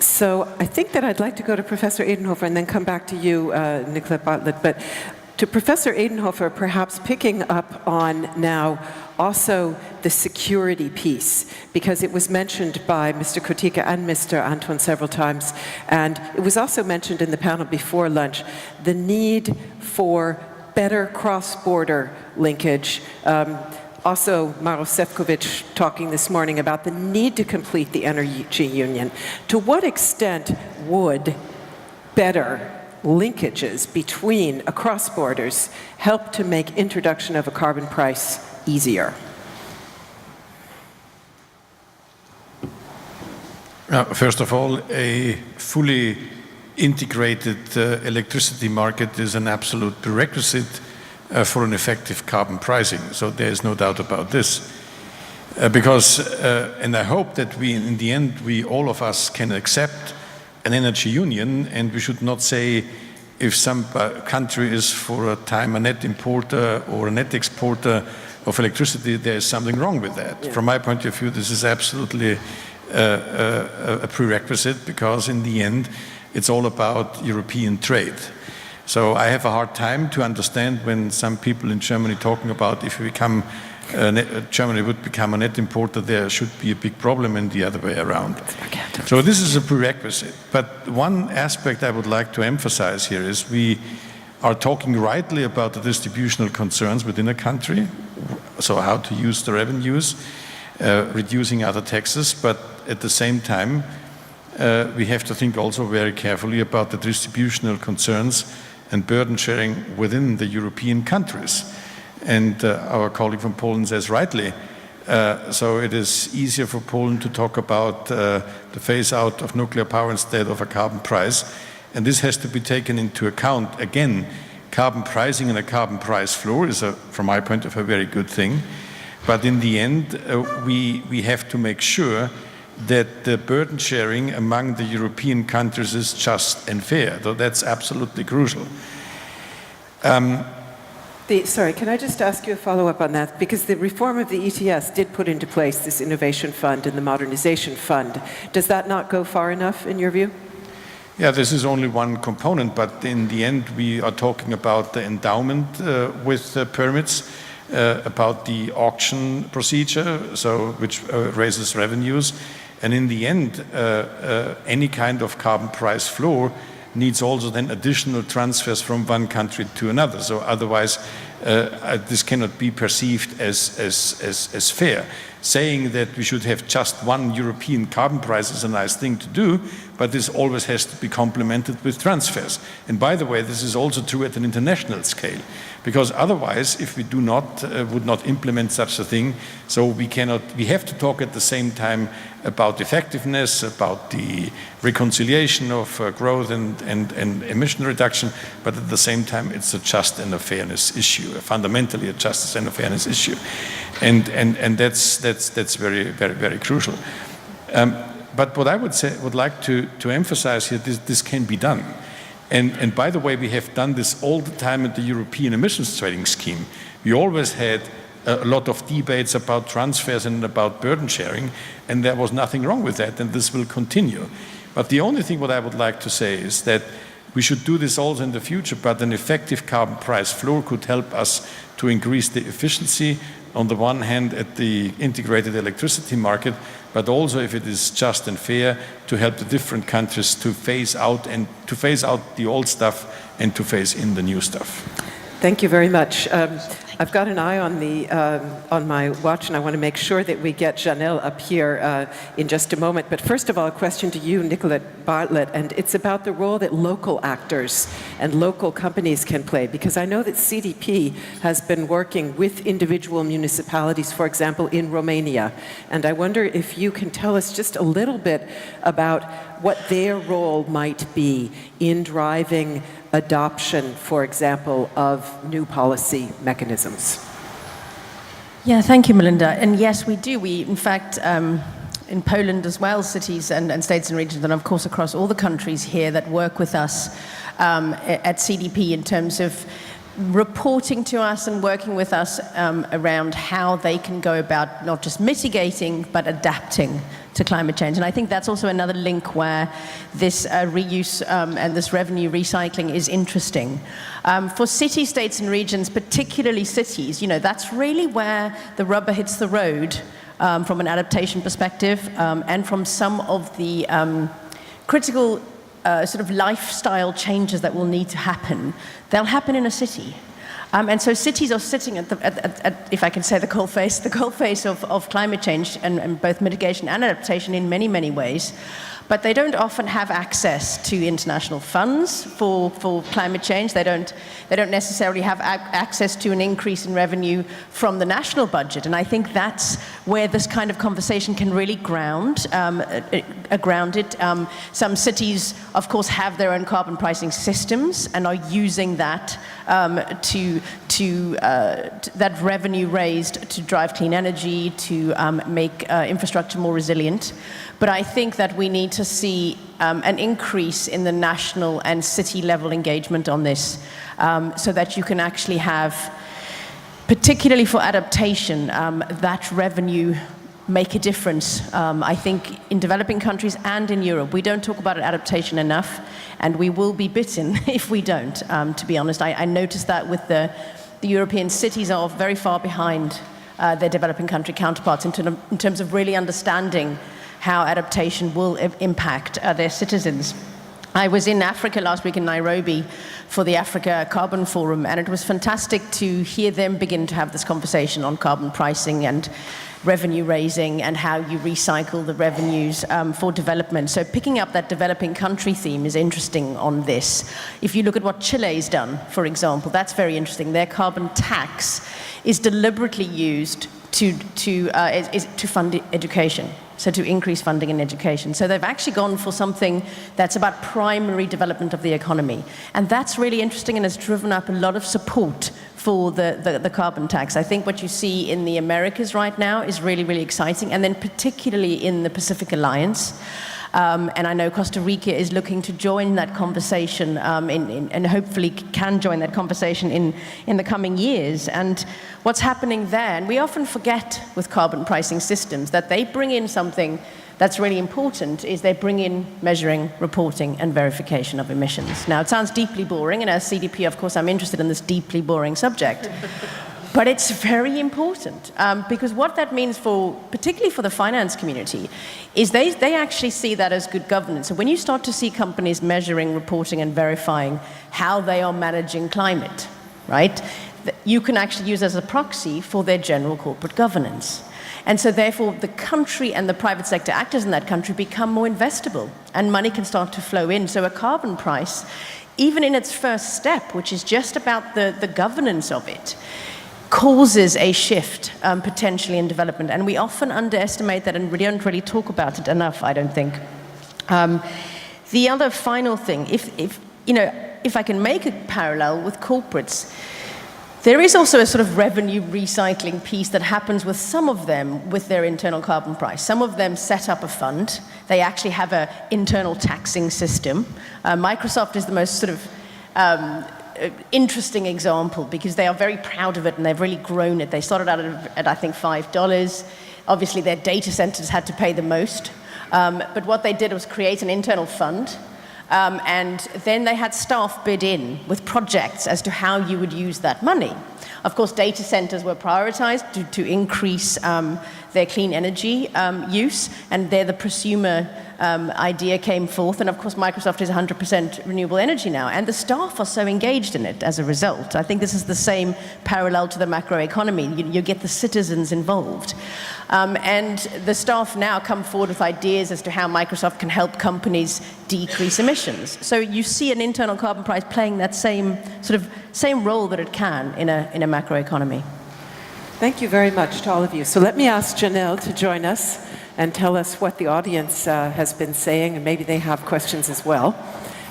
So I think that I'd like to go to Professor Edenhofer and then come back to you, Nicolette Bartlett. But to Professor Edenhofer, perhaps picking up on now also the security piece, because it was mentioned by Mr. Kurtyka and Mr. Anton several times, and it was also mentioned in the panel before lunch, the need for better cross-border linkage. Also, Maros Sefcovic talking this morning about the need to complete the energy union. To what extent would better linkages between across borders help to make introduction of a carbon price easier? First of all, a fully integrated electricity market is an absolute prerequisite for an effective carbon pricing. So there is no doubt about this. Because, and I hope that in the end, all of us can accept an energy union, and we should not say if some country is for a time a net importer or a net exporter of electricity, there is something wrong with that. Yeah. From my point of view, this is absolutely a prerequisite, because in the end, it's all about European trade. So I have a hard time to understand when some people in Germany talking about if we become Germany would become a net importer, there should be a big problem, and the other way around. So this is a prerequisite. But one aspect I would like to emphasize here is we are talking rightly about the distributional concerns within a country, so how to use the revenues, reducing other taxes, but at the same time, we have to think also very carefully about the distributional concerns and burden sharing within the European countries. And our colleague from Poland says rightly, so it is easier for Poland to talk about the phase out of nuclear power instead of a carbon price. And this has to be taken into account. Again, carbon pricing and a carbon price floor is, from my point of view, a very good thing. But in the end, we have to make sure that the burden sharing among the European countries is just and fair. So that's absolutely crucial. Sorry, can I just ask you a follow-up on that? Because the reform of the ETS did put into place this innovation fund and the modernization fund. Does that not go far enough, in your view? Yeah, this is only one component, but in the end we are talking about the endowment with permits, about the auction procedure, which raises revenues, and in the end any kind of carbon price floor needs also then additional transfers from one country to another. So otherwise this cannot be perceived as fair. Saying that we should have just one European carbon price is a nice thing to do, but this always has to be complemented with transfers. And by the way, this is also true at an international scale, because otherwise, if we would not implement such a thing, so we have to talk at the same time about effectiveness, about the reconciliation of growth and emission reduction, but at the same time, it's a just and a fairness issue, fundamentally a justice and a fairness issue. And that's very, very, very crucial. But what I would like to emphasize here, this can be done. And by the way, we have done this all the time at the European emissions trading scheme. We always had a lot of debates about transfers and about burden sharing, and there was nothing wrong with that, and this will continue. But the only thing what I would like to say is that we should do this also in the future, but an effective carbon price floor could help us to increase the efficiency, on the one hand at the integrated electricity market, but also, if it is just and fair, to help the different countries to phase out the old stuff and to phase in the new stuff. Thank you very much. I've got an eye on my watch, and I want to make sure that we get Janelle up here in just a moment. But first of all, a question to you, Nicolette Bartlett, and it's about the role that local actors and local companies can play, because I know that CDP has been working with individual municipalities, for example, in Romania, and I wonder if you can tell us just a little bit about what their role might be in driving adoption, for example, of new policy mechanisms. Yeah, thank you, Melinda. And yes, we do. We, in fact, in Poland as well, cities and states and regions, and of course across all the countries here that work with us at CDP in terms of reporting to us and working with us around how they can go about not just mitigating, but adapting to climate change. And I think that's also another link where this reuse and this revenue recycling is interesting. For city, states and regions, particularly cities, that's really where the rubber hits the road from an adaptation perspective and from some of the critical sort of lifestyle changes that will need to happen. They'll happen in a city. And so cities are sitting at, if I can say, the coalface of climate change and both mitigation and adaptation in many, many ways. But they don't often have access to international funds for climate change. They don't necessarily have access to an increase in revenue from the national budget. And I think that's where this kind of conversation can really ground it. Some cities, of course, have their own carbon pricing systems and are using that that revenue raised to drive clean energy, to make infrastructure more resilient. But I think that we need to see an increase in the national and city level engagement on this so that you can actually have, particularly for adaptation, that revenue make a difference. I think in developing countries and in Europe, we don't talk about adaptation enough, and we will be bitten if we don't, to be honest. I noticed that with the European cities are very far behind their developing country counterparts in terms of really understanding how adaptation will impact their citizens. I was in Africa last week in Nairobi for the Africa Carbon Forum, and it was fantastic to hear them begin to have this conversation on carbon pricing and revenue raising and how you recycle the revenues for development. So picking up that developing country theme is interesting on this. If you look at what Chile's done, for example, that's very interesting. Their carbon tax is deliberately used to fund education. So to increase funding in education. So they've actually gone for something that's about primary development of the economy. And that's really interesting and has driven up a lot of support for the carbon tax. I think what you see in the Americas right now is really, really exciting, and then particularly in the Pacific Alliance. And I know Costa Rica is looking to join that conversation and hopefully can join that conversation in the coming years. And what's happening there, and we often forget with carbon pricing systems, that they bring in something that's really important is they bring in measuring, reporting, and verification of emissions. Now, it sounds deeply boring, and as CDP, of course, I'm interested in this deeply boring subject. But it's very important, because what that means particularly for the finance community, is they actually see that as good governance. So when you start to see companies measuring, reporting, and verifying how they are managing climate, right, you can actually use as a proxy for their general corporate governance. And so therefore, the country and the private sector actors in that country become more investable, and money can start to flow in. So a carbon price, even in its first step, which is just about the governance of it, causes a shift potentially in development. And we often underestimate that, and we don't really talk about it enough, I don't think. The other final thing, if I can make a parallel with corporates, there is also a sort of revenue recycling piece that happens with some of them with their internal carbon price. Some of them set up a fund. They actually have an internal taxing system. Microsoft is the most sort of interesting example, because they are very proud of it and they've really grown it. They started out at I think, $5. Obviously, their data centers had to pay the most. But what they did was create an internal fund. And then they had staff bid in with projects as to how you would use that money. Of course, data centers were prioritized to increase their clean energy use, and there the prosumer idea came forth. And of course, Microsoft is 100% renewable energy now, and the staff are so engaged in it as a result. I think this is the same parallel to the macroeconomy. You get the citizens involved. And the staff now come forward with ideas as to how Microsoft can help companies decrease emissions. So you see an internal carbon price playing that same role that it can in a macroeconomy. Thank you very much to all of you. So let me ask Janelle to join us and tell us what the audience has been saying, and maybe they have questions as well.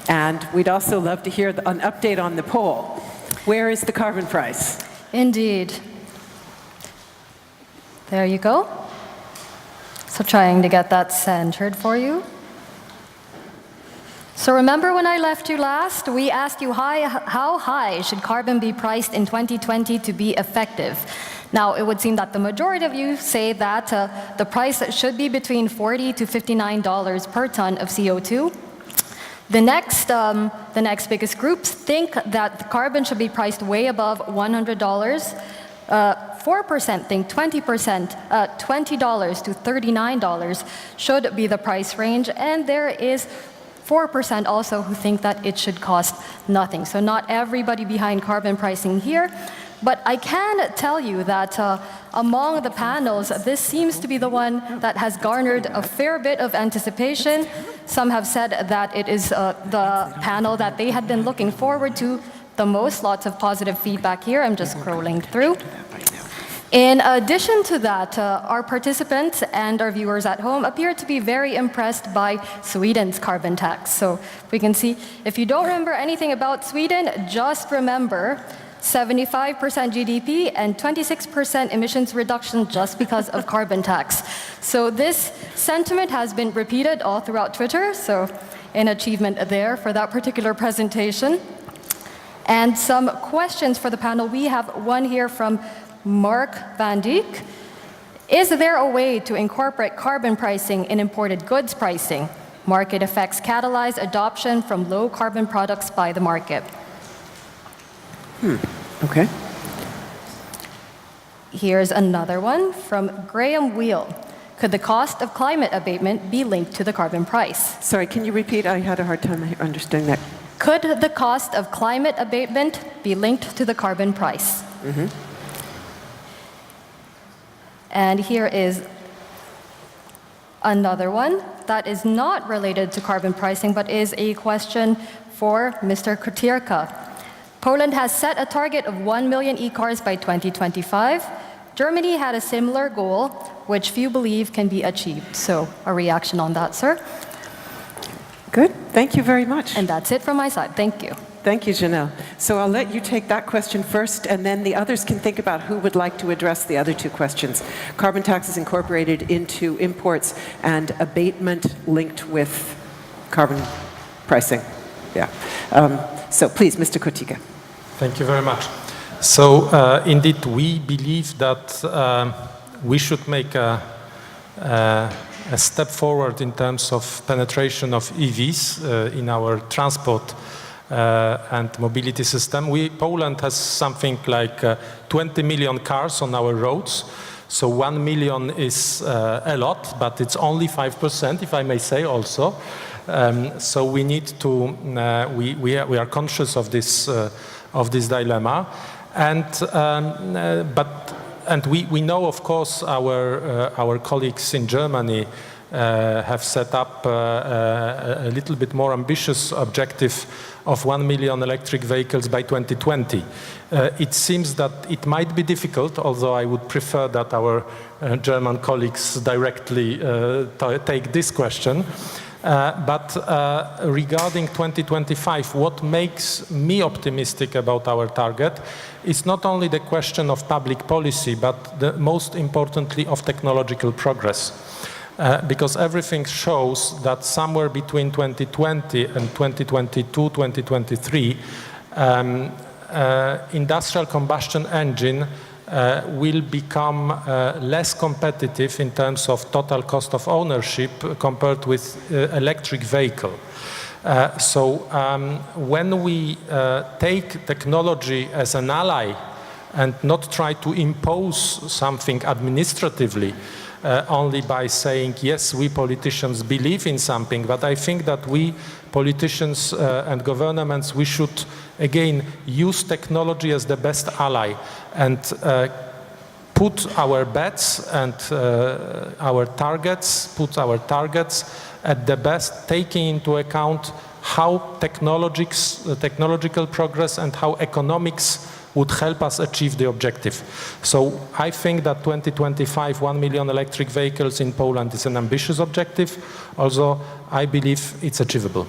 And we'd also love to hear an update on the poll. Where is the carbon price? Indeed. There you go. So trying to get that centered for you. So remember when I left you last, we asked you how high should carbon be priced in 2020 to be effective? Now, it would seem that the majority of you say that the price should be between $40 to $59 per ton of CO2. The next biggest groups think that the carbon should be priced way above $100. 4% think 20%, $20 to $39 should be the price range, and there is 4% also who think that it should cost nothing. So not everybody behind carbon pricing here, but I can tell you that among the panels, this seems to be the one that has garnered a fair bit of anticipation. Some have said that it is the panel that they had been looking forward to the most. Lots of positive feedback here. I'm just scrolling through. In addition to that, our participants and our viewers at home appear to be very impressed by Sweden's carbon tax. So we can see, if you don't remember anything about Sweden, just remember 75% GDP and 26% emissions reduction just because of carbon tax. So this sentiment has been repeated all throughout Twitter, so an achievement there for that particular presentation. And some questions for the panel. We have one here from Mark Van Dijk. Is there a way to incorporate carbon pricing in imported goods pricing? Market effects catalyze adoption from low carbon products by the market. Okay. Here's another one from Graham Wheel. Could the cost of climate abatement be linked to the carbon price? Sorry, can you repeat? I had a hard time understanding that. Could the cost of climate abatement be linked to the carbon price? Mm-hmm. And here is another one that is not related to carbon pricing, but is a question for Mr. Kurtyka. Poland has set a target of 1 million e-cars by 2025. Germany had a similar goal, which few believe can be achieved. So a reaction on that, sir? Good. Thank you very much. And that's it from my side. Thank you. Thank you, Janelle. So I'll let you take that question first, and then the others can think about who would like to address the other two questions. Carbon tax is incorporated into imports and abatement linked with carbon pricing. Yeah. So please, Mr. Kurtyka. Thank you very much. So indeed, we believe that we should make a a step forward in terms of penetration of EVs in our transport and mobility system. Poland has something like 20 million cars on our roads. So 1 million is a lot, but it's only 5%, if I may say also. So we need to, we are conscious of this dilemma. And, we know, of course, our colleagues in Germany have set up a little bit more ambitious objective of 1 million electric vehicles by 2020. It seems that it might be difficult, although I would prefer that our German colleagues directly take this question. But regarding 2025, what makes me optimistic about our target is not only the question of public policy, but most importantly of technological progress. Because everything shows that somewhere between 2020 and 2022, 2023, industrial combustion engine will become less competitive in terms of total cost of ownership compared with electric vehicle. When we take technology as an ally and not try to impose something administratively, only by saying, yes, we politicians believe in something, but I think that we politicians and governments, we should, again, use technology as the best ally and put our bets and our targets at the best, taking into account how technological progress and how economics would help us achieve the objective. So I think that 2025, 1 million electric vehicles in Poland is an ambitious objective, although I believe it's achievable.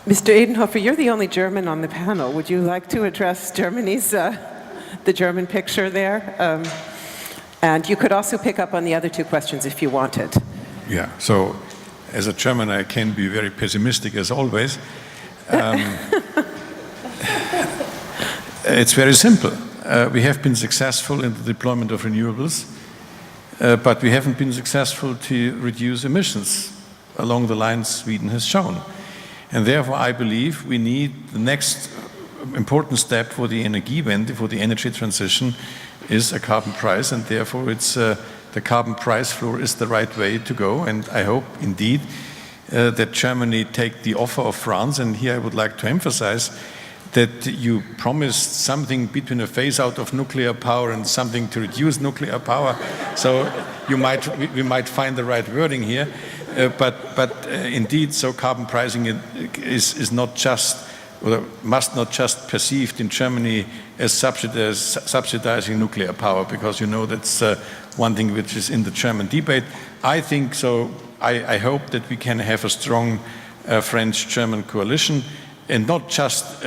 Mr. Edenhofer, you're the only German on the panel. Would you like to address Germany's, the German picture there? And you could also pick up on the other two questions if you wanted. Yeah, so as a German, I can be very pessimistic as always. It's very simple. We have been successful in the deployment of renewables, but we haven't been successful to reduce emissions along the lines Sweden has shown. And therefore, I believe we need the next important step for the Energiewende, for the energy transition, is a carbon price, and therefore it's the carbon price floor is the right way to go. And I hope indeed that Germany take the offer of France, and here I would like to emphasize that you promised something between a phase out of nuclear power and something to reduce nuclear power. So we might find the right wording here. But indeed, so carbon pricing is not just, or must not just perceived in Germany as subsidizing nuclear power, because you know that's one thing which is in the German debate. I think so. I hope that we can have a strong French-German coalition, and not just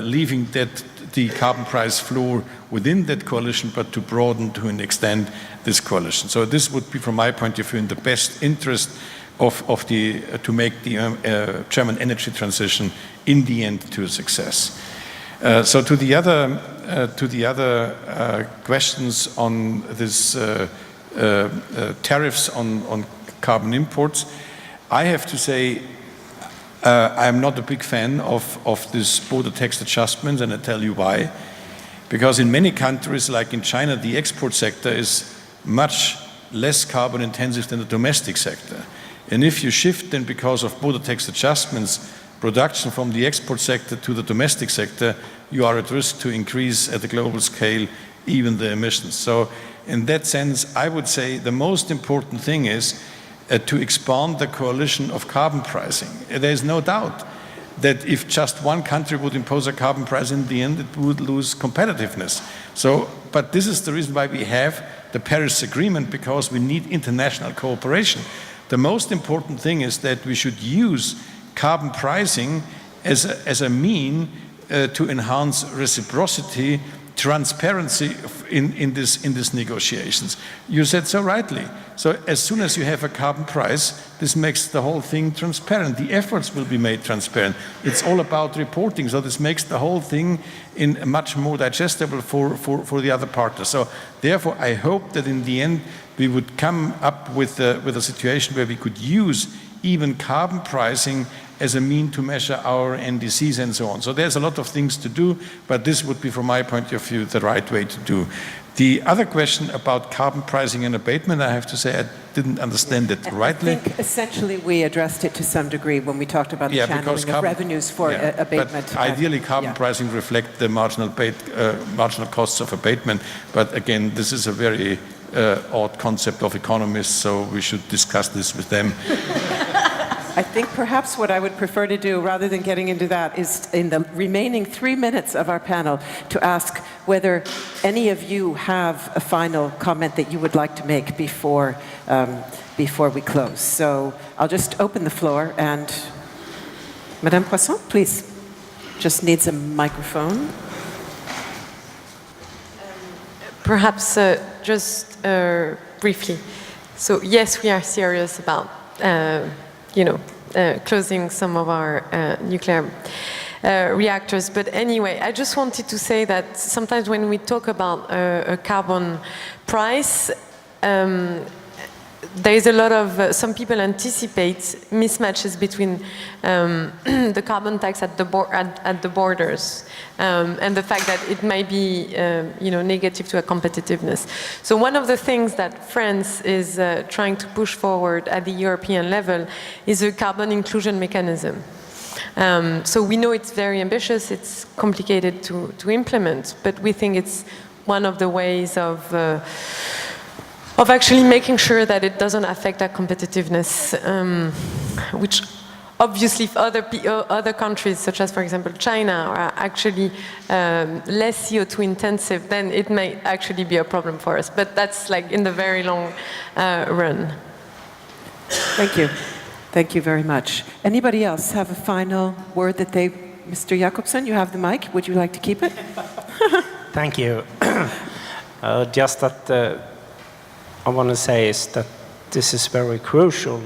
leaving the carbon price floor within that coalition, but to broaden to an extent this coalition. So this would be, from my point of view, in the best interest to make the German energy transition in the end to a success. So to the other questions on this tariffs on carbon imports, I have to say I'm not a big fan of this border tax adjustments, and I tell you why. Because in many countries, like in China, the export sector is much less carbon intensive than the domestic sector. And if you shift then, because of border tax adjustments, production from the export sector to the domestic sector, you are at risk to increase at a global scale even the emissions. So in that sense, I would say the most important thing is to expand the coalition of carbon pricing. There is no doubt that if just one country would impose a carbon price, in the end it would lose competitiveness. So, but this is the reason why we have the Paris Agreement, because we need international cooperation. The most important thing is that we should use carbon pricing as a mean to enhance reciprocity, transparency in this negotiations. You said so rightly. So as soon as you have a carbon price, this makes the whole thing transparent. The efforts will be made transparent. It's all about reporting. So this makes the whole thing much more digestible for the other partners. So therefore, I hope that in the end we would come up with a situation where we could use even carbon pricing as a mean to measure our NDCs and so on. So there's a lot of things to do, but this would be, from my point of view, the right way to do. The other question about carbon pricing and abatement, I have to say I didn't understand it rightly. I think essentially we addressed it to some degree when we talked about the channeling of revenues for abatement. But ideally, carbon pricing reflect the marginal costs of abatement. But again, this is a very odd concept of economists, so we should discuss this with them. I think perhaps what I would prefer to do, rather than getting into that, is in the remaining 3 minutes of our panel to ask whether any of you have a final comment that you would like to make before we close. So I'll just open the floor, and Madame Poisson, please. Just needs a microphone. Perhaps just briefly. So yes, we are serious about closing some of our nuclear reactors. But anyway, I just wanted to say that sometimes when we talk about a carbon price, there is a lot of, some people anticipate mismatches between the carbon tax at the borders and the fact that it might be negative to a competitiveness. So one of the things that France is trying to push forward at the European level is a carbon inclusion mechanism. So we know it's very ambitious, it's complicated to implement, but we think it's one of the ways of actually making sure that it doesn't affect our competitiveness, which obviously if other countries, such as, for example, China, are actually less CO2 intensive, then it may actually be a problem for us. But that's like in the very long run. Thank you. Thank you very much. Anybody else have a final word that they... Mr. Jakobsson, you have the mic. Would you like to keep it? Thank you. Just that I want to say is that this is very crucial,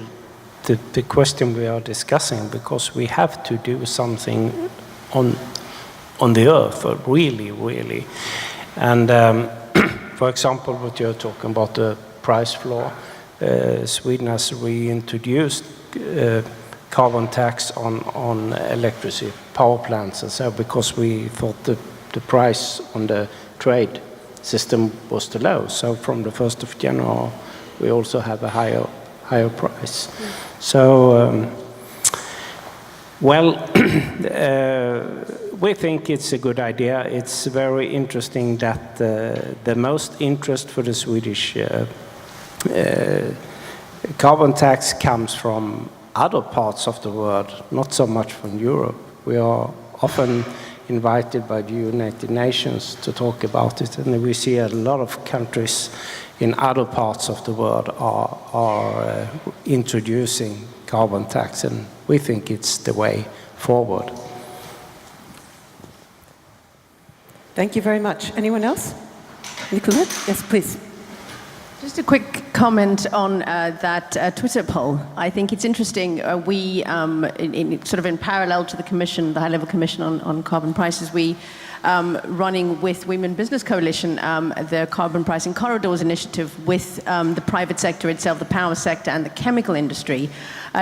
the question we are discussing, because we have to do something on the earth, really. And for example, what you're talking about, the price floor, Sweden has reintroduced carbon tax on electricity power plants and so, because we thought the price on the trade system was too low. So from the 1st of January, we also have a higher price. So, we think it's a good idea. It's very interesting that the most interest for the Swedish carbon tax comes from other parts of the world, not so much from Europe. We are often invited by the United Nations to talk about it, and we see a lot of countries in other parts of the world are introducing carbon tax, and we think it's the way forward. Thank you very much. Anyone else? Nicolette? Yes, please. Just a quick comment on that Twitter poll. I think it's interesting. We, in parallel to the Commission, the High-Level Commission on Carbon Prices, we running with Women Business Coalition the Carbon Pricing Corridors initiative with the private sector itself, the power sector, and the chemical industry,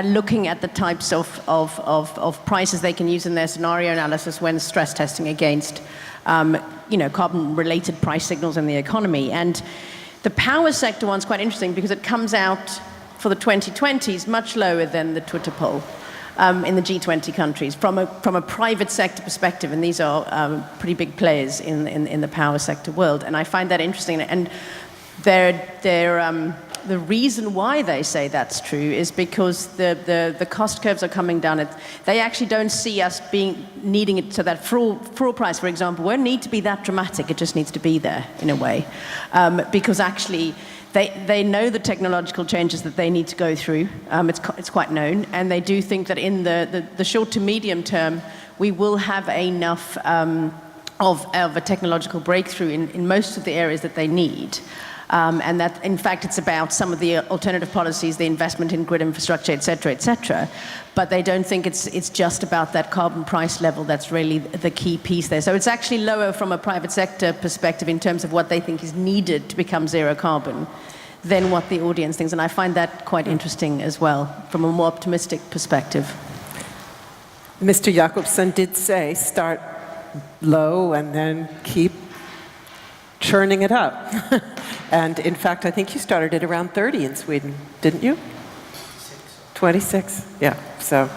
looking at the types of prices they can use in their scenario analysis when stress testing against, carbon-related price signals in the economy. And the power sector one's quite interesting because it comes out for the 2020s much lower than the Twitter poll in the G20 countries from a private sector perspective, and these are pretty big players in the power sector world. And I find that interesting. And the reason why they say that's true is because the cost curves are coming down. They actually don't see us needing it, so that floor price, for example, won't need to be that dramatic. It just needs to be there in a way, because actually they know the technological changes that they need to go through. It's quite known, and they do think that in the short to medium term we will have enough of a technological breakthrough in most of the areas that they need. And that, in fact, it's about some of the alternative policies, the investment in grid infrastructure, et cetera, but they don't think it's just about that carbon price level that's really the key piece there. So it's actually lower from a private sector perspective in terms of what they think is needed to become zero carbon than what the audience thinks. And I find that quite interesting as well, from a more optimistic perspective. Mr. Jakobsson did say start low and then keep churning it up. And in fact, I think you started at around 30 in Sweden, didn't you? 26, yeah. So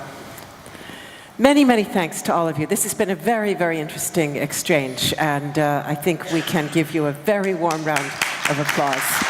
many, many thanks to all of you. This has been a very, very interesting exchange, and I think we can give you a very warm round of applause.